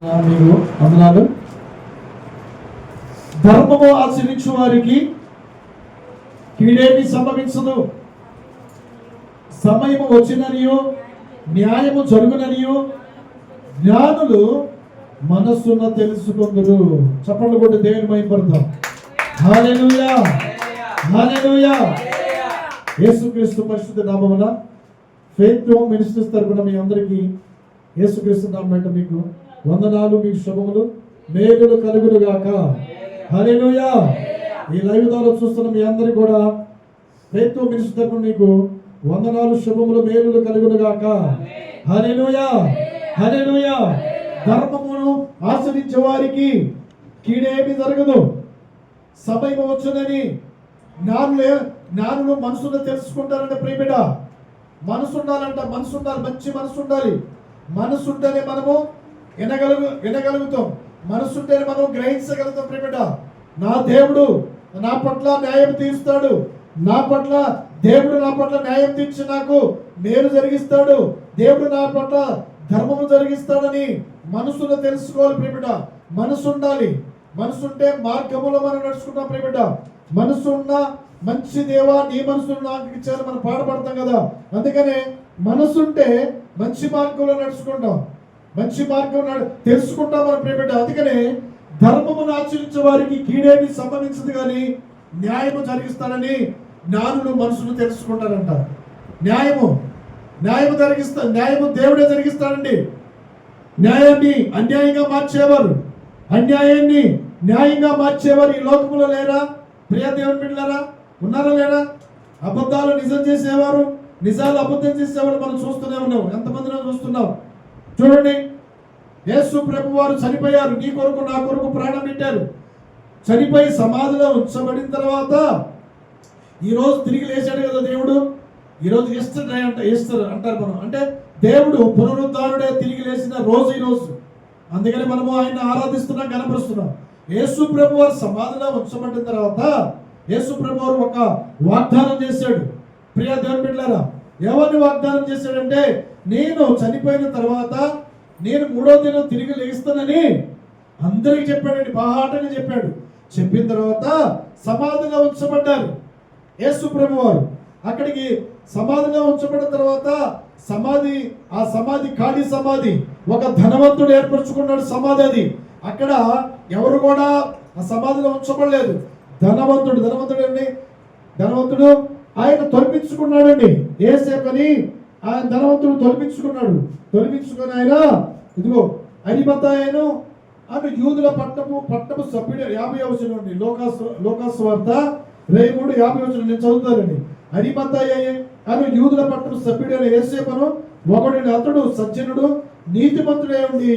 మీకు వందనాలు. ధర్మము ఆచరించు వారికి కీడేమి సంభవించదు. సమయము వచ్చిననియో న్యాయము జరుగుననియో జ్ఞానులు మనస్సున తెలుసుకుందురు. చప్పట్లు కొట్టి దేవుని మహిమపడతాం. హల్లెలూయా, హల్లెలూయా. యేసుక్రీస్తు పరిశుద్ధ నామమున ఫెయిత్ మినిస్టర్స్ తరపున మీ అందరికీ యేసుక్రీస్తు నామమున మీకు వందనాలు, మీకు శుభములు, మేలులు కలుగును గాక. హల్లెలూయా. ఈ లైవ్ ద్వారా చూస్తున్న మీ అందరికీ కూడా ఫెయిత్ మినిస్టర్ తరపున మీకు వందనాలు, శుభములు, మేలులు కలుగును గాక. హల్లెలూయా, హల్లెలూయా. ధర్మమును ఆచరించే వారికి కీడేమి జరగదు. సమయం వచ్చునని జ్ఞానులు మనసును తెలుసుకుంటారంటే ప్రియబిడ్డ, మనసు ఉండాలంట. మనసు ఉండాలి, మంచి మనసు ఉండాలి. మనసు ఉంటేనే మనము వినగలుగుతాం. మనసు ఉంటేనే మనం గ్రహించగలుగుతాం. ప్రియబిడ్డ, నా దేవుడు నా పట్ల న్యాయం తీరుస్తాడు. దేవుడు నా పట్ల న్యాయం తీర్చి నాకు మేలు జరిగిస్తాడు. దేవుడు నా పట్ల ధర్మము జరిగిస్తాడని మనసులో తెలుసుకోవాలి. ప్రియబిడ్డ, మనసు ఉండాలి. మనసు ఉంటే మార్గములో మనం నడుచుకుంటాం. ప్రియబిడ్డ, మనసు ఉన్న మంచి దేవా నీ మనసును నాకు ఇచ్చారు మనం పాడపడతాం కదా. అందుకనే మనసు ఉంటే మంచి మార్గంలో నడుచుకుంటాం, మంచి మార్గం తెలుసుకుంటాం మనం ప్రియబిడ్డ. అందుకనే ధర్మమును ఆచరించే వారికి కీడేమి సంభవించదు కానీ న్యాయము జరిగిస్తానని జ్ఞానులు మనసును తెలుసుకుంటారంట. న్యాయము దేవుడే జరిగిస్తాడండి. న్యాయాన్ని అన్యాయంగా మార్చేవారు, అన్యాయాన్ని న్యాయంగా మార్చేవారు ఈ లోకములో లేరా? ప్రియ దేవుని బిడ్డలారా, ఉన్నారా లేరా? అబద్ధాలు నిజం చేసేవారు, నిజాలు అబద్ధం చేసేవారు మనం చూస్తూనే ఉన్నాం. ఎంతమందినో చూస్తున్నాం. చూడండి, యేసు ప్రభు వారు చనిపోయారు. నీ కొరకు నా కొరకు ప్రాణం పెట్టారు. చనిపోయి సమాధిలో ఉంచబడిన తర్వాత ఈరోజు తిరిగి లేచాడు కదా దేవుడు. ఈరోజు ఈస్టర్ అంటారు మనం. అంటే దేవుడు పునరుద్ధారుడే తిరిగి లేచిన రోజు ఈరోజు. అందుకని మనము ఆయన ఆరాధిస్తున్నాం, కనపరుస్తున్నాం. యేసు ప్రభు వారు సమాధిలో ఉంచబడిన తర్వాత యేసు ప్రభు వారు ఒక వాగ్దానం చేశాడు. ప్రియ దేవుని బిడ్డలారా, ఎవరిని వాగ్దానం చేశాడంటే, నేను చనిపోయిన తర్వాత నేను 3వ దినం తిరిగి లేస్తానని అందరికి చెప్పాడండి. బాహాటంగా చెప్పాడు. చెప్పిన తర్వాత సమాధిలో ఉంచబడ్డారు యేసు ప్రభు వారు. అక్కడికి సమాధిలో ఉంచబడిన తర్వాత ఆ సమాధి ఖాళీ సమాధి. ఒక ధనవంతుడు ఏర్పరచుకున్నాడు సమాధి అది. అక్కడ ఎవరు కూడా ఆ సమాధిలో ఉంచబడలేదు. ధనవంతుడు ఆయన తొలిపించుకున్నాడండి. ఏసేపని ఆయన ధనవంతుడు తొలిపించుకుని ఆయన ఇదిగో అరిమతయను ఆమె యూదుల పట్టపు సభ్యుడు 50వ వచనం అండి. లోకాసు వార్త 23:50 నేను చదువుతానండి. అరిమతయ ఆమె యూదుల పట్టపు సభ్యుడు అయిన యేసేపును ఒకడిని, అతడు సజ్జనుడు నీతిమంతుడై ఉండి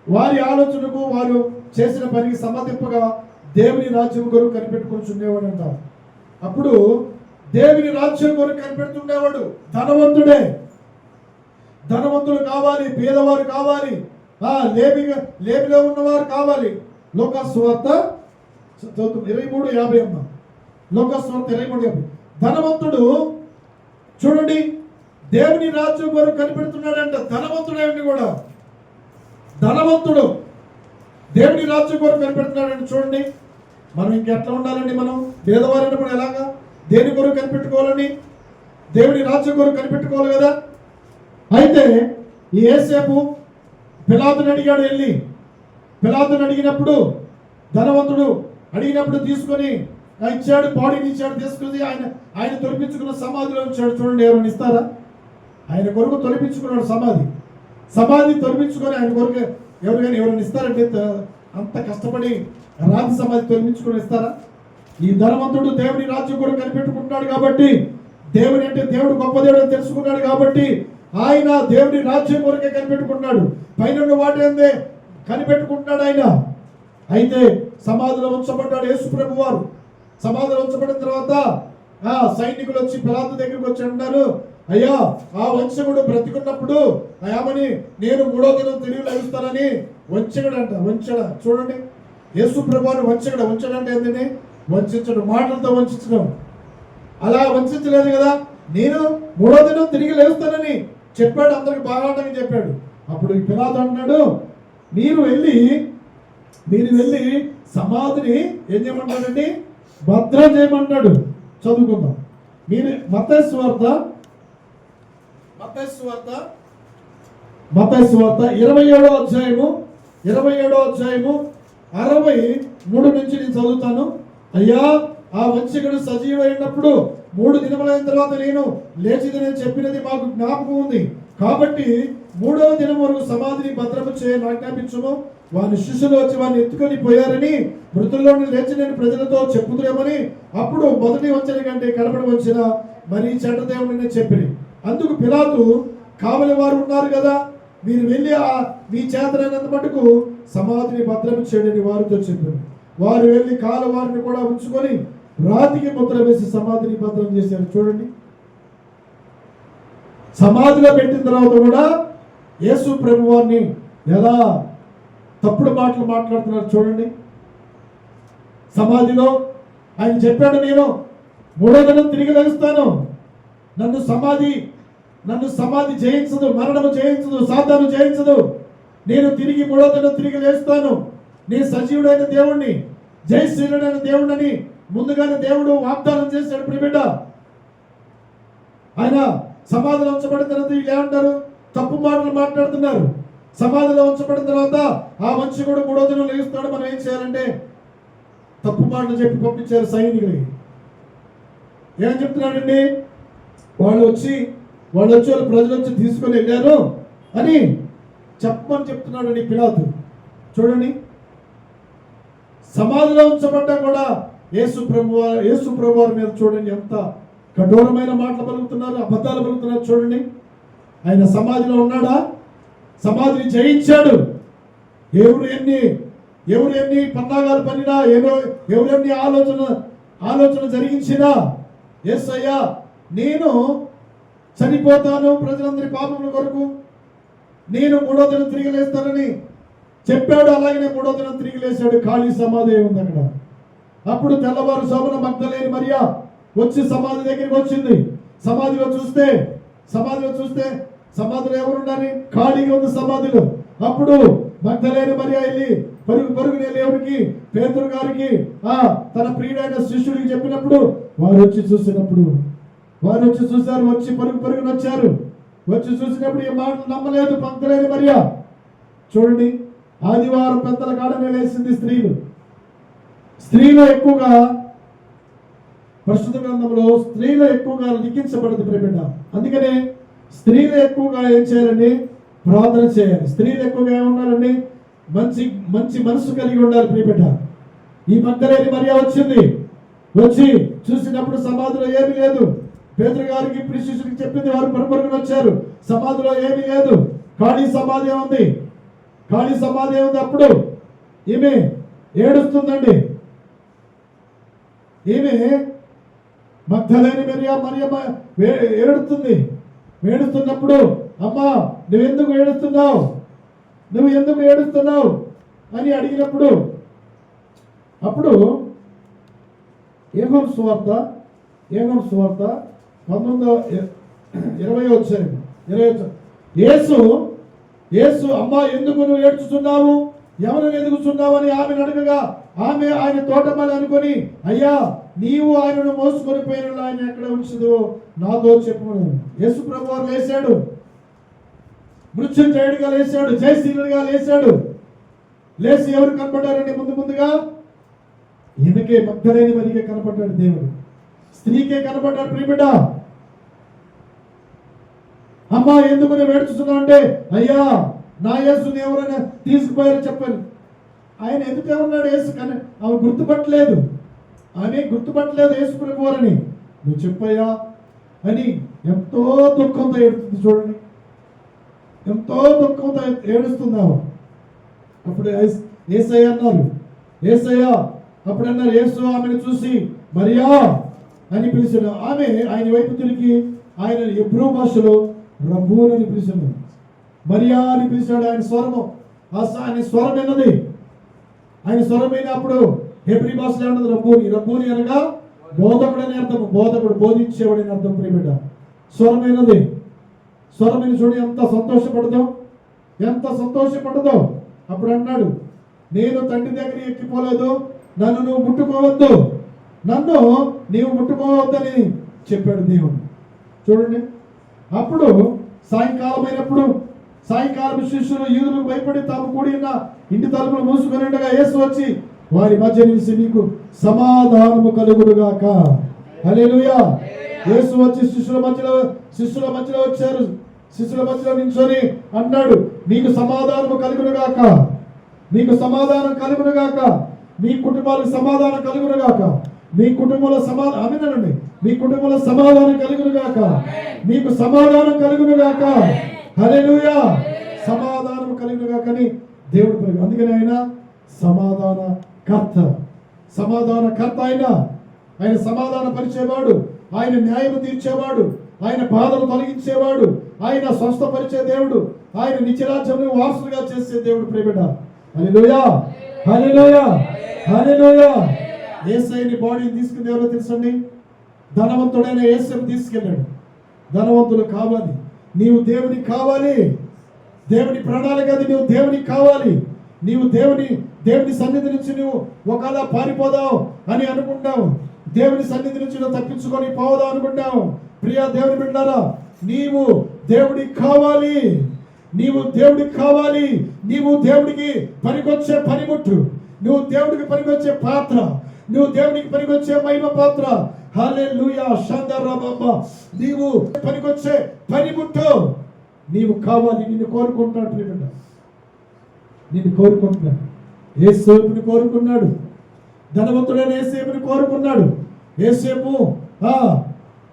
వారి ఆలోచనకు వారు చేసిన పనికి సమ్మతింపగా దేవుని రాజ్యం కొరకు కనిపెట్టుకుంటుండేవాడంట. అప్పుడు దేవుని రాజ్యం కొరకు కనిపెడుతుండేవాడు ధనవంతుడే. ధనవంతులు కావాలి, పేదవారు కావాలి, లేమిలో ఉన్నవారు కావాలి. లోకాసు వార్త 23:50 అమ్మ. లోకాసు వార్త 23:50. ధనవంతుడు చూడండి దేవుని రాజ్యం కొరకు కనిపెడుతున్నాడంట. ధనవంతుడేమిటి కూడా ధనవంతుడు దేవుని రాజ్యం కొరకు కనిపెడుతున్నాడండి. చూడండి, మనం ఇంకెట్లా ఉండాలండి? మనం పేదవారైనా కూడా ఎలాగా దేని కొరకు కనిపెట్టుకోవాలని? దేవుని రాజ్యం కొరకు కనిపెట్టుకోవాలి కదా. అయితే ఈ యేసేపు పిలాతుని అడిగాడు. వెళ్ళి పిలాతుని అడిగినప్పుడు ధనవంతుడు అడిగినప్పుడు తీసుకొని ఇచ్చాడు, బాడీని ఇచ్చాడు. తీసుకుని ఆయన తొలిపించుకున్న సమాధిలో ఉంచాడు. చూడండి, ఎవరైనా ఇస్తారా? ఆయన కొరకు తొలిపించుకున్నాడు సమాధి తొలిపించుకొని ఆయన కొరకు ఎవరైనా ఇస్తారంటే అంత కష్టపడి రాతి సమాధి తొలిపించుకొని ఇస్తారా? ఈ ధనవంతుడు దేవుని రాజ్యం కొరకు కనిపెట్టుకుంటున్నాడు కాబట్టి, దేవుని అంటే దేవుడు గొప్ప దేవుడు అని తెలుసుకున్నాడు కాబట్టి ఆయన దేవుని రాజ్యం కొరకే కనిపెట్టుకుంటున్నాడు. పైన వాటి అందే కనిపెట్టుకుంటున్నాడు ఆయన. అయితే సమాధిలో ఉంచబడ్డాడు యేసు ప్రభు వారు. సమాధిలో ఉంచబడిన తర్వాత సైనికులు వచ్చి పిలాతు దగ్గరికి వచ్చి అంటారు, అయ్యా ఆ వంశకుడు బ్రతికున్నప్పుడు అయామని నేను 3వ దినం తిరిగి లభిస్తానని వంచడ. చూడండి, యేసు ప్రభువారు వంచడంటే ఏంటంటే వంచడం, మాటలతో వంచడం. అలా వంచలేదు కదా. నేను 3వ దినం తిరిగి లేస్తానని చెప్పాడు. అందరికి బాగాటంగా చెప్పాడు. అప్పుడు పిలాతు అంటున్నాడు, మీరు వెళ్ళి సమాధిని ఏం చేయమంటాడండి? భద్రం చేయమంటాడు. చదువుకుందాం. మీరు మత్తయి సువార్త 27వ అధ్యాయము 63 నుంచి నేను చదువుతాను. అయ్యా, ఆ వంచకుడు సజీవమైనప్పుడు 3 దినములైన తర్వాత నేను లేచిదని చెప్పినది మాకు జ్ఞాపకం ఉంది. కాబట్టి 3వ దినం వరకు సమాధిని భద్రము చేయని ఆజ్ఞాపించుము. వాని శిష్యులు వచ్చి వాడిని ఎత్తుకొని పోయారని, మృతుల్లోని లేచి నేను ప్రజలతో చెప్పుదురేమని అప్పుడు మొదటి వంచన కంటే కడపడి వచ్చిన మరి చెడ్డ దేవుడిని చెప్పిరి. అందుకు పిలాతు, కావలి వారు ఉన్నారు కదా, మీరు వెళ్ళి మీ చేతనైనంత మటుకు సమాధిని భద్రము చేయడని వారితో చెప్పారు. వారు వెళ్ళి వారిని కూడా ఉంచుకొని రాతికి ముద్ర వేసి సమాధిని భద్రం చేశారు. చూడండి, సమాధిలో పెట్టిన తర్వాత కూడా యేసు ప్రభు వారిని ఎలా తప్పుడు మాటలు మాట్లాడుతున్నారు చూడండి. సమాధిలో ఆయన చెప్పాడు, నేను 3వ దినం తిరిగి లేస్తాను, నన్ను సమాధి జయించదు, మరణము జయించదు, సాతాను జయించదు, నేను తిరిగి 3వ దినం తిరిగి లేస్తాను, నేను సజీవుడైన దేవుణ్ణి, జయశీలుడైన దేవుణ్ణి ముందుగానే దేవుడు వాగ్దానం చేశాడు. ప్రియబిడ్డ, ఆయన సమాధిలో ఉంచబడిన తర్వాత వీళ్ళు ఏమంటారు? తప్పు మాటలు మాట్లాడుతున్నారు. సమాధిలో ఉంచబడిన తర్వాత ఆ వంశకుడు 3వ దినం లేస్తాడు, మనం ఏం చేయాలంటే తప్పు మాటలు చెప్పి పంపించారు సైనికులకి. ఏం చెప్తున్నాడండి? వాళ్ళు వచ్చి వాళ్ళ ప్రజలు వచ్చి తీసుకొని వెళ్ళారు అని చెప్పమని చెప్తున్నాడండి పిలాతు. చూడండి, సమాధిలో ఉంచబడ్డా కూడా యేసు ప్రభు వారి మీద చూడండి ఎంత కఠోరమైన మాటలు పలుకుతున్నారు, అబద్ధాలు పలుకుతున్నారు. చూడండి, ఆయన సమాధిలో ఉన్నాడా? సమాధిని జయించాడు. ఎవరు ఎన్ని పన్నాగాలు పనినా, ఎవరు ఎన్ని ఆలోచన జరిగించినా, యేసయ్యా నేను చనిపోతాను ప్రజలందరి పాపముల కొరకు, నేను 3వ దినం తిరిగి లేస్తానని చెప్పాడు. అలాగనే 3వ దినం తిరిగి లేచాడు. ఖాళీ సమాధి ఉంది అక్కడ. అప్పుడు తెల్లవారు సోమన మగ్దలేని మరియా వచ్చి సమాధి దగ్గరికి వచ్చింది. సమాధిలో చూస్తే సమాధిలో ఎవరున్నారు? ఖాళీగా ఉంది సమాధిలో. అప్పుడు మగ్దలేని మరియా వెళ్ళి పరుగుని ఎవరికి? పేతురు గారికి, తన ప్రియుడైన శిష్యుడికి చెప్పినప్పుడు వారు వచ్చి చూశారు. వచ్చి పరుగున వచ్చారు. వచ్చి చూసినప్పుడు ఈ మాటలు నమ్మలేదు మగ్దలేని మరియా. చూడండి, ఆదివారం పెద్దల కాడనే లేచింది. స్త్రీలు ఎక్కువగా పరిశుద్ధ గ్రంథంలో స్త్రీలు ఎక్కువగా లిఖించబడింది ప్రియబిడ్డ. అందుకనే స్త్రీలు ఎక్కువగా ఏం చేయాలండి? ప్రార్థన చేయాలి. స్త్రీలు ఎక్కువగా ఏముండాలండి? మంచి మనసు కలిగి ఉండాలి ప్రియబిడ్డ. ఈ మగ్దలేని మరియా వచ్చి చూసినప్పుడు సమాధిలో ఏమీ లేదు. పేతురు గారికి శిష్యుడికి చెప్పింది. వారు పరుగున వచ్చారు. సమాధిలో ఏమీ లేదు, ఖాళీ సమాధి ఉంది. అప్పుడు ఈమె ఏడుస్తుందండి. ఈమె మగ్దలేని మరియా ఏడుస్తున్నప్పుడు, అమ్మా నువ్వెందుకు ఏడుస్తున్నావు అని అడిగినప్పుడు, అప్పుడు యోహాను సువార్త 19:20 యేసు అమ్మా ఎందుకు నువ్వు ఏడ్చుతున్నావు, ఎవరిని ఎదుగుతున్నావు అని ఆమెను అడగగా, ఆమె ఆయన తోటమాలి అనుకొని, అయ్యా నీవు ఆయనను మోసుకొని పోయిన ఆయన ఎక్కడ ఉంచదు నాతో చెప్పమను. యేసు ప్రభు వారు లేచాడు, మృత్యుంజయుడిగా లేచాడు, జయశీలుడిగా లేచాడు. లేచి ఎవరు కనపడ్డారండి? ముందుగా ఈమెకే మగ్దలేని మరియకే కనపడ్డాడు దేవుడు. స్త్రీకే కనపడ్డాడు. ప్రియబిడ్డ, అమ్మా ఎందుకు నేను ఏడ్చుతున్నావు అంటే, అయ్యా నా యేసుని ఎవరైనా తీసుకుపోయారో చెప్పాను. ఆయన ఎందుకు ఉన్నాడు యేసు? కానీ ఆమె గుర్తుపట్టలేదు యేసు ప్రభు వారని. నువ్వు చెప్పయ్యా అని ఎంతో దుఃఖంతో ఏడుస్తుంది. చూడండి, ఎంతో దుఃఖంతో ఏడుస్తున్నావు. అప్పుడు యేసయ్య అన్నారు. అప్పుడు అన్నారు యేసు ఆమెను చూసి మరియా అని పిలిచాడు. ఆమె ఆయన వైపు తిరిగి ఆయన హెబ్రూ భాషలో రబ్బూన్ అని పిలిచాడు. మరియా అని పిలిచాడు. ఆయన స్వరం విన్నది. ఆయన స్వరమైనప్పుడు హెబ్రీ భాషలో ఏమన్నది? రబ్బూని అనగా బోధకుడు అని అర్థం. బోధకుడు, బోధించేవాడని అర్థం. ప్రియబిడ్డ, స్వరమైనది. స్వరమైన చూడు ఎంత సంతోషపడదో. అప్పుడు అన్నాడు, నేను తండ్రి దగ్గర ఎక్కిపోలేదు, నన్ను నువ్వు ముట్టుకోవద్దు, నన్ను నీవు ముట్టుకోవద్దని చెప్పాడు దేవుడు. చూడండి, అప్పుడు సాయంకాలం శిష్యులు యూదులకు భయపడి తాము కూడి ఉన్న ఇంటి తలుపులు మూసుకొని ఉండగా యేసు వచ్చి వారి మధ్య నిలిచి మీకు సమాధానము కలుగునుగాక. హల్లెలూయా. యేసు వచ్చి శిష్యుల మధ్యలో వచ్చారు. శిష్యుల మధ్యలో నిల్చొని అన్నాడు, మీకు సమాధానము కలుగునుగాక, మీకు సమాధానం కలుగునుగాక, మీ కుటుంబాలకు సమాధానం కలుగునుగాక, మీ కుటుంబంలో అమినండి, మీ కుటుంబంలో సమాధానం కలుగునుగాక, మీకు సమాధానం కలుగునుగాక. హల్లెలూయా. సమాధానం కలుగునుగాక అని దేవుడు పలికి. అందుకని ఆయన సమాధానకర్త ఆయన సమాధాన పరిచేవాడు, ఆయన న్యాయం తీర్చేవాడు, ఆయన బాధలు తొలగించేవాడు, ఆయన స్వస్థపరిచే దేవుడు, ఆయన నిత్యరాజ్యం వారసులుగా చేసే దేవుడు. ప్రియబిడ్డ, హల్లెలూయా, హల్లెలూయా, హల్లెలూయా. యేసయ్యని బాడీని తీసుకుని ఎవరో తెలుసండి? ధనవంతుడైన యేసయ్యను తీసుకెళ్ళాడు. ధనవంతులు కావాలి, నీవు దేవునికి కావాలి, దేవుని ప్రణాళిక అది, నువ్వు దేవునికి కావాలి. నీవు దేవుని సన్నిధి నుంచి నువ్వు ఒకవేళ పారిపోదావు అని అనుకుంటావు, దేవుని సన్నిధి నుంచి నువ్వు తప్పించుకొని పోదాం అనుకుంటావు. ప్రియ దేవుని బిడ్డలారా, నీవు దేవుడికి కావాలి, నీవు దేవుడికి పనికొచ్చే పనిముట్టు, నువ్వు దేవుడికి పనికొచ్చే పాత్ర, నువ్వు దేవునికి పనికొచ్చే మహిమ పాత్ర. హల్లెలూయా. షందరబాబా, నీవు పనికొచ్చే పనిముట్టు, నీవు కావాలి. నిన్ను కోరుకుంటున్నాడు ప్రియబిడ్డ, నిన్ను కోరుకుంటున్నాడు. యేసేపుని కోరుకున్నాడు, ధనవంతుడైన యేసేపుని కోరుకున్నాడు. యేసేపు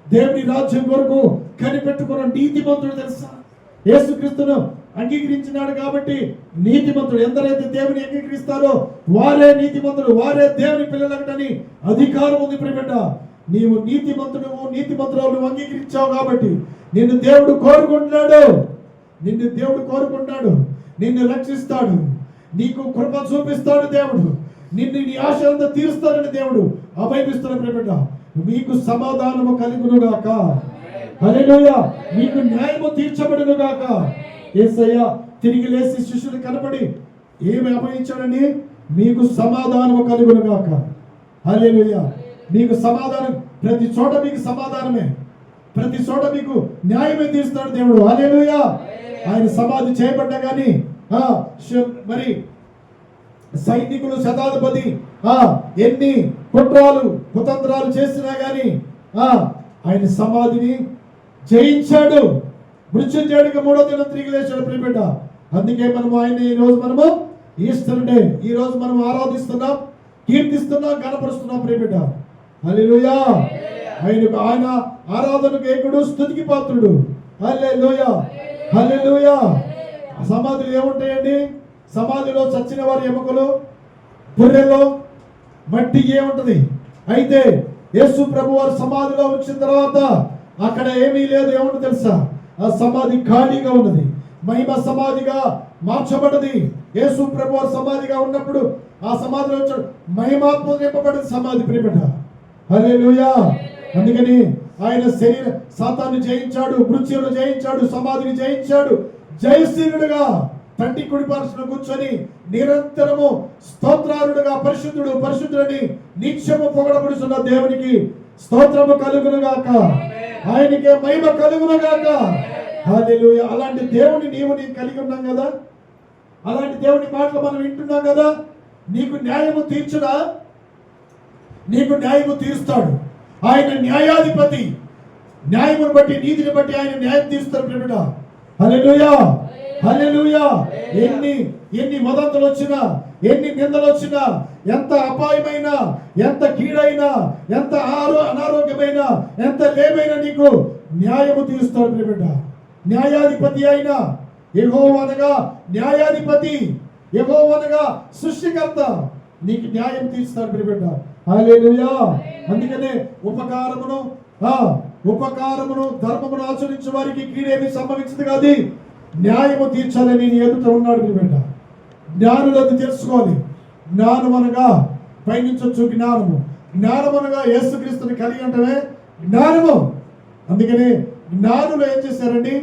దేవుని రాజ్యం కొరకు కనిపెట్టుకున్న నీతిమంతుడు. తెలుసా, యేసుక్రీస్తును అంగీకరించినాడు కాబట్టి నీతిమంతుడు. ఎందరైతే దేవుని అంగీకరిస్తారో వారే నీతిమంతుడు, వారే దేవుని పిల్లలకటని అధికారం ఉంది. ప్రియబిడ్డ, నీవు నీతిమంతురాలు అంగీకరించావు కాబట్టి నిన్ను దేవుడు కోరుకుంటున్నాడు, నిన్ను రక్షిస్తాడు, నీకు కృప చూపిస్తాడు దేవుడు, నిన్ను నీ ఆశలంతా తీరుస్తాడని దేవుడు అభయమిస్తున్న. ప్రియబిడ్డ, మీకు సమాధానము కలుగునుగాక. హల్లెలూయా. మీకు న్యాయము తీర్చబడునుగాక. యేసయ్య తిరిగి లేచి శిష్యులు కనపడి ఏమి అభయించాడని? మీకు సమాధానము కలుగునుగాక. హల్లెలూయా. మీకు సమాధానం, ప్రతి చోట మీకు సమాధానమే, ప్రతి చోట మీకు న్యాయమే తీరుస్తాడు దేవుడు. హల్లెలూయా. ఆయన సమాధి చేయబడ్డా కానీ మరి సైనికులు శతాధిపతి ఎన్ని కుతంత్రాలు చేసినా గాని ఆయన సమాధిని జయించాడు. మృత్యుంజయుడికి 3వ దినం తిరిగి లేచాడు. ప్రియబిడ్డ, అందుకే ఆయన మనము ఈస్టర్ డే ఈ రోజు మనం ఆరాధిస్తున్నాం, కీర్తిస్తున్నాం, గణపరుస్తున్నాం. ప్రియబిడ్డ, హల్లెలూయా. ఆయన ఆరాధనకు ఏకుడు, స్తుతికి పాత్రుడు. హల్లెలూయా, హల్లెలూయా. సమాధులు ఏముంటాయండి? సమాధిలో చచ్చిన వారి ఎముకలు, పుర్రెలో మట్టి ఏముంటది. అయితే యేసు ప్రభు వారు సమాధిలో వచ్చిన తర్వాత అక్కడ ఏమీ లేదు. ఏముంటుంది తెలుసా? ఆ సమాధి ఖాళీగా ఉన్నది, మహిమ సమాధిగా మార్చబడ్డది. యేసు ప్రభు వారు సమాధిగా ఉన్నప్పుడు ఆ సమాధిలో వచ్చాడు, మహిమాత్మ నింపబడింది సమాధి. ప్రియబిడ్డ, హల్లెలూయా. అందుకని ఆయన సాతాన్ని జయించాడు, మృత్యువును జయించాడు, సమాధిని జయించాడు. జయశీలుడుగా తండ్రి కుడి పార్శ్వన కూర్చొని నిరంతరము స్తోత్రారుడుగా పరిశుద్ధుడని నిత్యము పొగడబడుతున్న దేవునికి స్తోత్రము కలుగునుగాక, ఆయనకే మహిమ కలుగునుగాక. హల్లెలూయా. అలాంటి దేవుని నీవు కలిగి ఉన్నాం కదా, అలాంటి దేవుని మాటలు మనం వింటున్నాం కదా. నీకు న్యాయము తీర్చుడా? నీకు న్యాయము తీరుస్తాడు. ఆయన న్యాయాధిపతి. న్యాయమును బట్టి, నీతిని బట్టి ఆయన న్యాయం తీరుస్తాడు. ప్రియబిడ్డ, హల్లెలూయా, హల్లెలూయా. ఎన్ని వదంతులు వచ్చినా, ఎన్ని నిందలు వచ్చినా, ఎంత అపాయమైనా, ఎంత కీడైనా, ఎంత అనారోగ్యమైనా, ఎంత లేమైనా నీకు న్యాయము తీరుస్తాడు. ప్రియబిడ్డ, న్యాయాధిపతి అయిన యెహోవానగా న్యాయాధిపతి, యెహోవానగా సృష్టికర్త నీకు న్యాయం తీరుస్తాడు. ప్రియబిడ్డ, హల్లెలూయా. అందుకనే ఉపకారమును ధర్మమును ఆచరించే వారికి కీడేమి సంభవించదు కాదు, న్యాయము తీర్చాలని నీ ఎదుట ఉన్నాడు. ప్రియబిడ్డ, జ్ఞానులను తెలుసుకోవాలి. జ్ఞానమనగా పైనుంచొచ్చు జ్ఞానమనగా యేసుక్రీస్తుని కలిగి ఉండటమే జ్ఞానము. అందుకని జ్ఞానులు ఏం చేశారండి?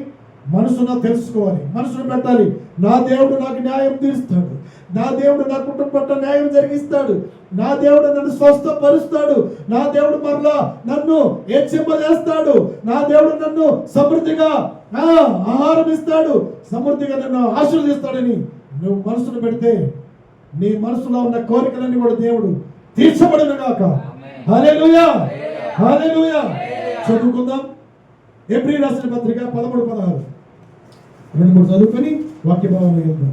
మనసున తెలుసుకోవాలి, మనసును పెట్టాలి. నా దేవుడు నాకు న్యాయం తీరుస్తాడు, నా దేవుడు నా కుటుంబం పట్ల న్యాయం జరిగిస్తాడు, నా దేవుడు నన్ను స్వస్థపరుస్తాడు, నా దేవుడు మరలా నన్ను హెచ్చింపజేస్తాడు, నా దేవుడు నన్ను సమృద్ధిగా ఆహారం ఇస్తాడు, సమృద్ధిగా నన్ను ఆశీర్వదిస్తాడని నువ్వు మనసును పెడితే నీ మనసులో ఉన్న కోరికలన్నీ కూడా దేవుడు తీర్చబడును గాక. హల్లెలూయా, హల్లెలూయా. చదువుకుందాం. హెబ్రీ రాసిన పత్రిక 13-16 2-3 చదువుకొని వాక్య భావన వెళ్దాం.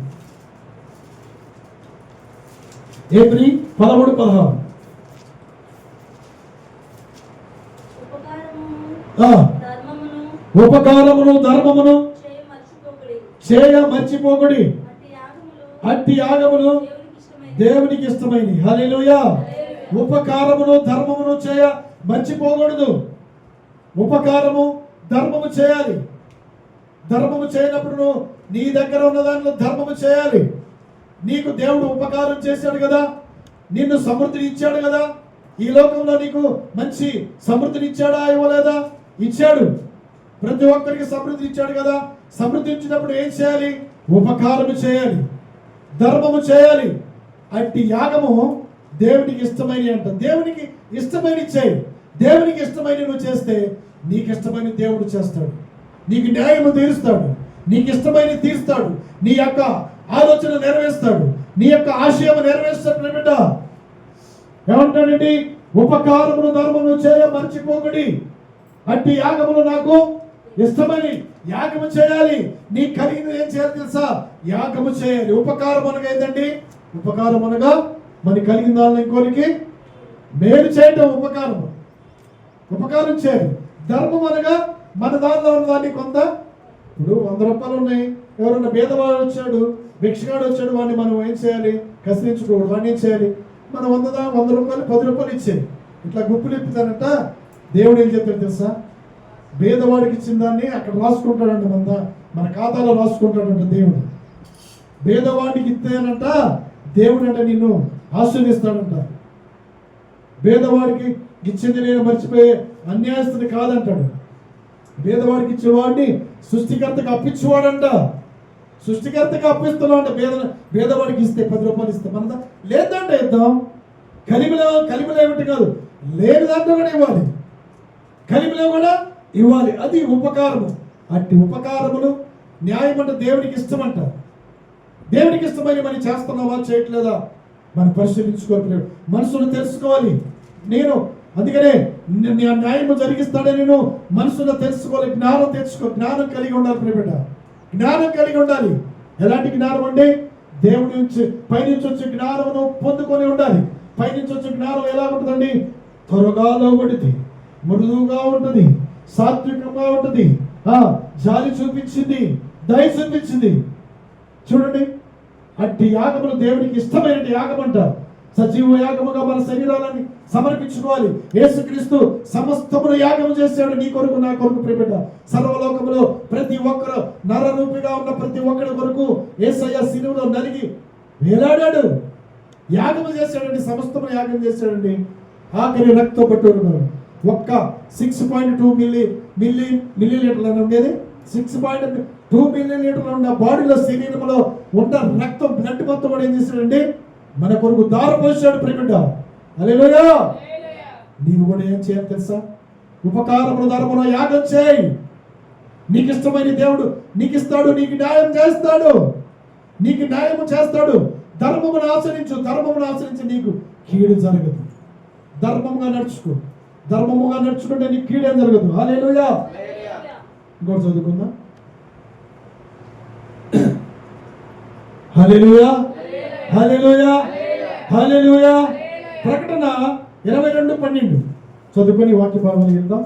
హెబ్రీ 13-16. ఉపకారమును ధర్మమును చేయ మర్చిపోకుడి, అట్టి యాగములు దేవునికి ఇష్టమైనవి. హల్లెలూయా. ఉపకారమును ధర్మమును చేయ మర్చిపోకూడదు. ఉపకారము ధర్మము చేయాలి. ధర్మము చేయనప్పుడు నీ దగ్గర ఉన్న దానిలో ధర్మము చేయాలి. నీకు దేవుడు ఉపకారం చేశాడు కదా, నిన్ను సమృద్ధిని ఇచ్చాడు కదా, ఈ లోకంలో నీకు మంచి సమృద్ధిని ఇచ్చాడా ఇవ్వలేదా? ఇచ్చాడు. ప్రతి ఒక్కరికి సమృద్ధి ఇచ్చాడు కదా. సమృద్ధి ఇచ్చినప్పుడు ఏం చేయాలి? ఉపకారము చేయాలి, ధర్మము చేయాలి. అట్టి యాగము దేవునికి ఇష్టమైన అంట. దేవునికి ఇష్టమైన చేయి. దేవునికి ఇష్టమైన నువ్వు చేస్తే నీకు ఇష్టమైన దేవుడు చేస్తాడు, నీకు న్యాయము తీరుస్తాడు, నీకు ఇష్టమైన తీరుస్తాడు, నీ యొక్క ఆలోచన నెరవేరుస్తాడు, నీ యొక్క ఆశయం నెరవేరుస్తాడు. బిడ్డ ఏమంటాడండి? ఉపకారమును ధర్మమును చేయ మర్చిపోకుడి, అట్టి యాగములు నాకు ఇష్టమని యాగము చేయాలి. నీ కలిగిన ఏం చేయాలి తెలుసా? యాగము చేయాలి. ఉపకారం అనగా ఏంటండి? ఉపకారం అనగా మన కలిగిన దానిలో ఇంకోరికి మేలు చేయటం ఉపకారము. ఉపకారం చేయాలి. ధర్మం అనగా మన దానిలో ఉన్న దాన్ని కొంత, ఇప్పుడు 100 రూపాయలు ఉన్నాయి, ఎవరన్నా పేదవాడు వచ్చాడు, భిక్షగాడు వచ్చాడు, వాడిని మనం ఏం చేయాలి? కసిరించుకోడు. వాడిని ఏం చేయాలి? మనం 100 రూపాయలు 10 రూపాయలు ఇచ్చేది. ఇట్లా గుప్పులు ఇప్పుతానంట. దేవుడు ఏం చెప్తాడు తెలుసా? పేదవాడికి ఇచ్చిన దాన్ని అక్కడ రాసుకుంటాడంట, మన ఖాతాలో రాసుకుంటాడంట దేవుడు. పేదవాడికి ఇస్తేనంట దేవుడు అంట నిన్ను ఆశీర్వదిస్తాడంట. పేదవాడికి ఇచ్చింది నేను మర్చిపోయే అన్యాయస్తుని కాదంటాడు. పేదవాడికి ఇచ్చేవాడిని సృష్టికర్తకు అప్పించేవాడంట. సృష్టికర్తకు అప్పిస్తున్నావు అంట. పేదవాడికి ఇస్తే 10 రూపాయలు ఇస్తే మన లేదంటే ఇద్దాం. కలిమిలో ఏమిటి కాదు, లేని దాంట్లో కూడా ఇవ్వాలి, కలిమిలో కూడా ఇవ్వాలి. అది ఉపకారము. అట్టి ఉపకారములు న్యాయం అంటే దేవునికి ఇష్టమంట. దేవునికి ఇష్టమైన మనం చేస్తున్నావా చేయట్లేదా మనం పరిశీలించుకోవాలి. మనసును తెలుసుకోవాలి. నేను అందుకనే న్యాయము జరిగిస్తాడని నేను మనసులో తెలుసుకోవాలి. జ్ఞానం తెచ్చుకో. జ్ఞానం కలిగి ఉండాలి ప్రియబిడ్డ. జ్ఞానం కలిగి ఉండాలి. ఎలాంటి జ్ఞానం అంటే దేవుడి నుంచి పైనుంచి వచ్చే జ్ఞానమును పొందుకొని ఉండాలి. పైనుంచి వచ్చే జ్ఞానం ఎలా ఉంటుందండి? త్వరగా లోబడితే మృదువుగా ఉంటుంది, సాత్వికంగా ఉంటుంది, జాలి చూపించింది, దయ చూపించింది. చూడండి, అట్టి యాగములు దేవునికి ఇష్టమైన యాగం అంట. సజీవ యాగముగా మన శరీరాలని సమర్పించుకోవాలి. యేసుక్రీస్తు సమస్తమును యాగము చేశాడు నీ కొరకు, నా కొరకు ప్రియబిడ్డ. సర్వలోకములో ప్రతి ఒక్కరు నరరూపిగా ఉన్న ప్రతి ఒక్కరి కొరకు యేసయ్య శిలువలో నలిగి వేలాడాడు, యాగము చేశాడండి. సమస్తమును యాగం చేశాడండి. ఆఖరి రక్త పట్టుకున్నారు. ఒక్క 6.2 మిల్లీ లీటర్లు ఉండేది. 6.2 మిల్లీ లీటర్లు ఉన్న బాడీలో శరీరంలో ఉన్న రక్తం బ్లడ్ మొత్తం కూడా ఏం చేశాడండి? మన కొరకు దారపోసాడు ప్రియబిడ్డ. హల్లెలూయా. నీవు కూడా ఏం చేయాలి తెలుసా? ఉపకారమును ధర్మమును యాగం చేయి. నీకు ఇష్టమైన దేవుడు నీకు ఇస్తాడు, నీకు న్యాయం చేస్తాడు, నీకు న్యాయం చేస్తాడు. ధర్మమును ఆచరించు. ధర్మమును ఆచరించి నీకు కీడు జరగదు. ధర్మముగా నడుచుకో. ధర్మముగా నడుచుకుంటే నీకు కీడేం జరగదు. హల్లెలూయా. ఇంకోటి చదువుకుందాం. హల్లెలూయా, హల్లెలూయా, హల్లెలూయా. ప్రకటన 22:12 చదువుకొని వాక్య భావన వెళ్దాం.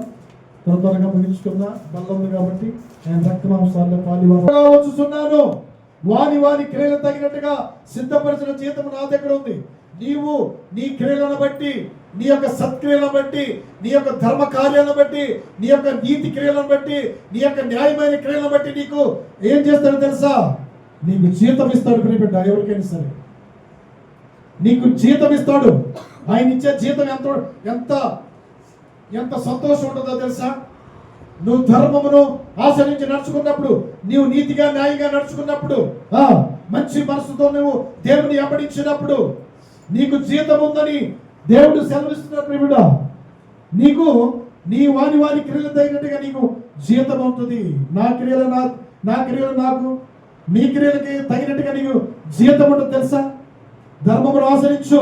త్వరగా ముగించుకున్నా. బల్ల ఉంది కాబట్టి నేను రక్తమాంసాల్లో పాలివారుగా వచ్చుచున్నాను. వాని క్రియలు తగినట్టుగా సిద్ధపరిచిన జీతము నా దగ్గర ఉంది. నీవు నీ క్రియలను బట్టి, నీ యొక్క సత్క్రియలను బట్టి, నీ యొక్క ధర్మ కార్యాలను బట్టి, నీ యొక్క నీతి క్రియలను బట్టి, నీ యొక్క న్యాయమైన క్రియలను బట్టి నీకు ఏం చేస్తాడో తెలుసా? నీకు జీతం ఇస్తాడు ప్రియబిడ్డ. ఎవరికైనా సరే నీకు జీతం ఇస్తాడు. ఆయన ఇచ్చే జీతం ఎంత ఎంత సంతోషం ఉంటుందో తెలుసా? నువ్వు ధర్మమును ఆచరించి నడుచుకున్నప్పుడు, నీవు నీతిగా న్యాయంగా నడుచుకున్నప్పుడు, మంచి మనసుతో నువ్వు దేవుని వెంబడించినప్పుడు నీకు జీతం ఉందని దేవుడు సెలవిస్తున్నారు బిడ్డ. నీకు నీ వాని క్రియలు తగినట్టుగా నీకు జీతం ఉంటుంది. నా క్రియలు నాకు, మీ క్రియలకి తగినట్టుగా నీకు జీతం ఉంటుంది తెలుసా. ధర్మమును ఆచరించు,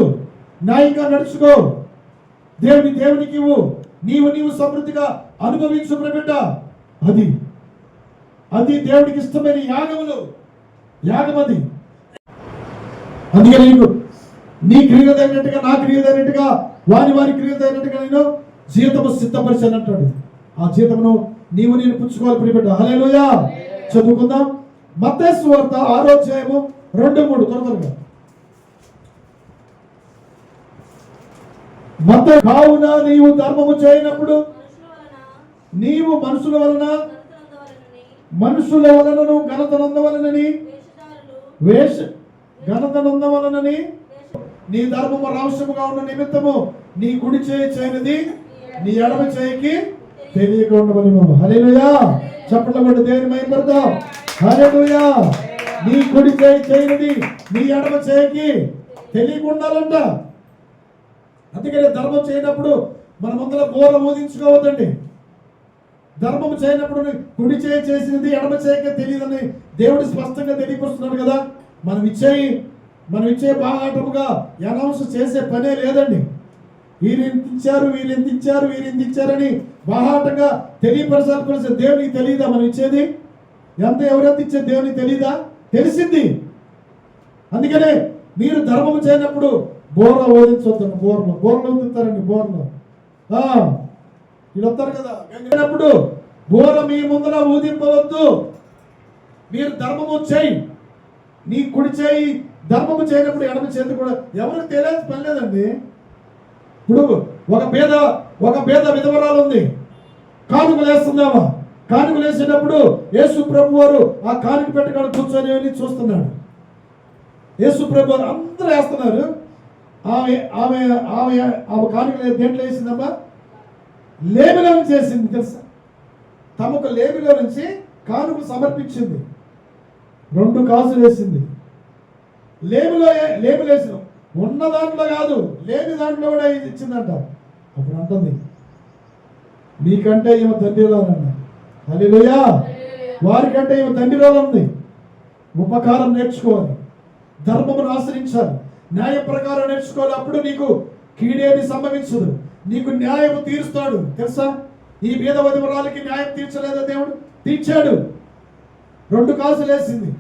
న్యాయంగా నడుచుకో, దేవునికి ఇవ్వు, నీవు సమృద్ధిగా అనుభవించు బిడ్డ. అది దేవుడికి ఇష్టమైన యాగం అది. అందుకే నీకు నీ క్రియలు తగినట్టుగా, నా క్రియలు తగినట్టుగా, వారి క్రియలు తగినట్టుగా నేను జీతము సిద్ధపరిచాను అంటాడు. ఆ జీతమును నేను పుచ్చుకోవాలి బిడ్డ. హల్లెలూయా. చదువుకుందాం. మత్తయి సువార్త 6వ అధ్యాయము 2-3 త్వరగా. మత్తయి, కావున నీవు ధర్మము చేయనప్పుడు నీవు మనుషుల వలనను ఘనత నొందవలనని నీ ధర్మము రహస్యముగా ఉన్న నిమిత్తము నీ కుడి చేయి చేయనిది నీ ఎడమ చేయికి తెలియక ఉండవలెను. హల్లెలూయా. చప్పట్లు కొట్టి దేవుని మహిమపడదాం. హల్లెలూయా. నీ కుడి చేయి చేయనిది నీ ఎడమ చేయికి తెలియకుండాలంట. అందుకని ధర్మం చేయనప్పుడు మన ముందర బోర ఊదించుకోవద్దండి. ధర్మం చేయనప్పుడు కుడి చేయి చేసినది ఎడమ చేయక తెలియదని దేవుడు స్పష్టంగా తెలియపరుస్తున్నాడు కదా. మనం ఇచ్చే బాగాటముగా అనౌన్స్ చేసే పనే లేదండి. వీళ్ళు ఎంత ఇచ్చారని బాహాటంగా తెలియపరచాలి. దేవునికి తెలియదా మనం ఇచ్చేది ఎంత, ఎవరెంత ఇచ్చే దేవునికి తెలియదా? తెలిసింది. అందుకనే మీరు ధర్మం చేయనప్పుడు బోర్లో ఓదించొద్దండి. బోర్లో ఊదుతారండి. బోర్లో వీళ్ళు వస్తారు కదా. గంగినప్పుడు బోర మీ ముందర ఊదింపవద్దు. మీరు ధర్మము చేయి, నీ కుడి చేయి ధర్మము చేయనప్పుడు ఎడమ చేతి కూడా ఎవరికి తెలియదు పని లేదండి. ఇప్పుడు ఒక పేద విధవరాలు ఉంది, కానుకలు వేస్తుందామా. కానుకలు వేసేటప్పుడు యేసు ప్రభు వారు ఆ కానుక పెట్టకుండా కూర్చొని చూస్తున్నాడు. యేసు ప్రభు వారు అందరూ వేస్తున్నారు. ఆమె కానుకలు దేంట్లో వేసిందమ్మా? లేమిలో నుంచి వేసింది తెలుసా. తమకు లేమిలో నుంచి కానుక సమర్పించింది. 2 కాసులు వేసింది. లేమిలో వేసిన ఉన్న దాంట్లో కాదు, లేని దాంట్లో కూడా ఇచ్చిందంట. అప్పుడు అంటుంది, మీకంటే ఈమె తండ్రిలోనన్న. హల్లెలూయా. వారికంటే ఈమె తండ్రిలో ఉంది. ఉపకారం నేర్చుకోవాలి, ధర్మమును ఆశ్రయించాలి, న్యాయ ప్రకారం నేర్చుకోవాలి. అప్పుడు నీకు కీడేమి సంభవించదు, నీకు న్యాయము తీరుస్తాడు తెలుసా. ఈ బీద వధువరాలికి న్యాయం తీర్చలేదా దేవుడు? తీర్చాడు. 2 కాసులు వేసింది.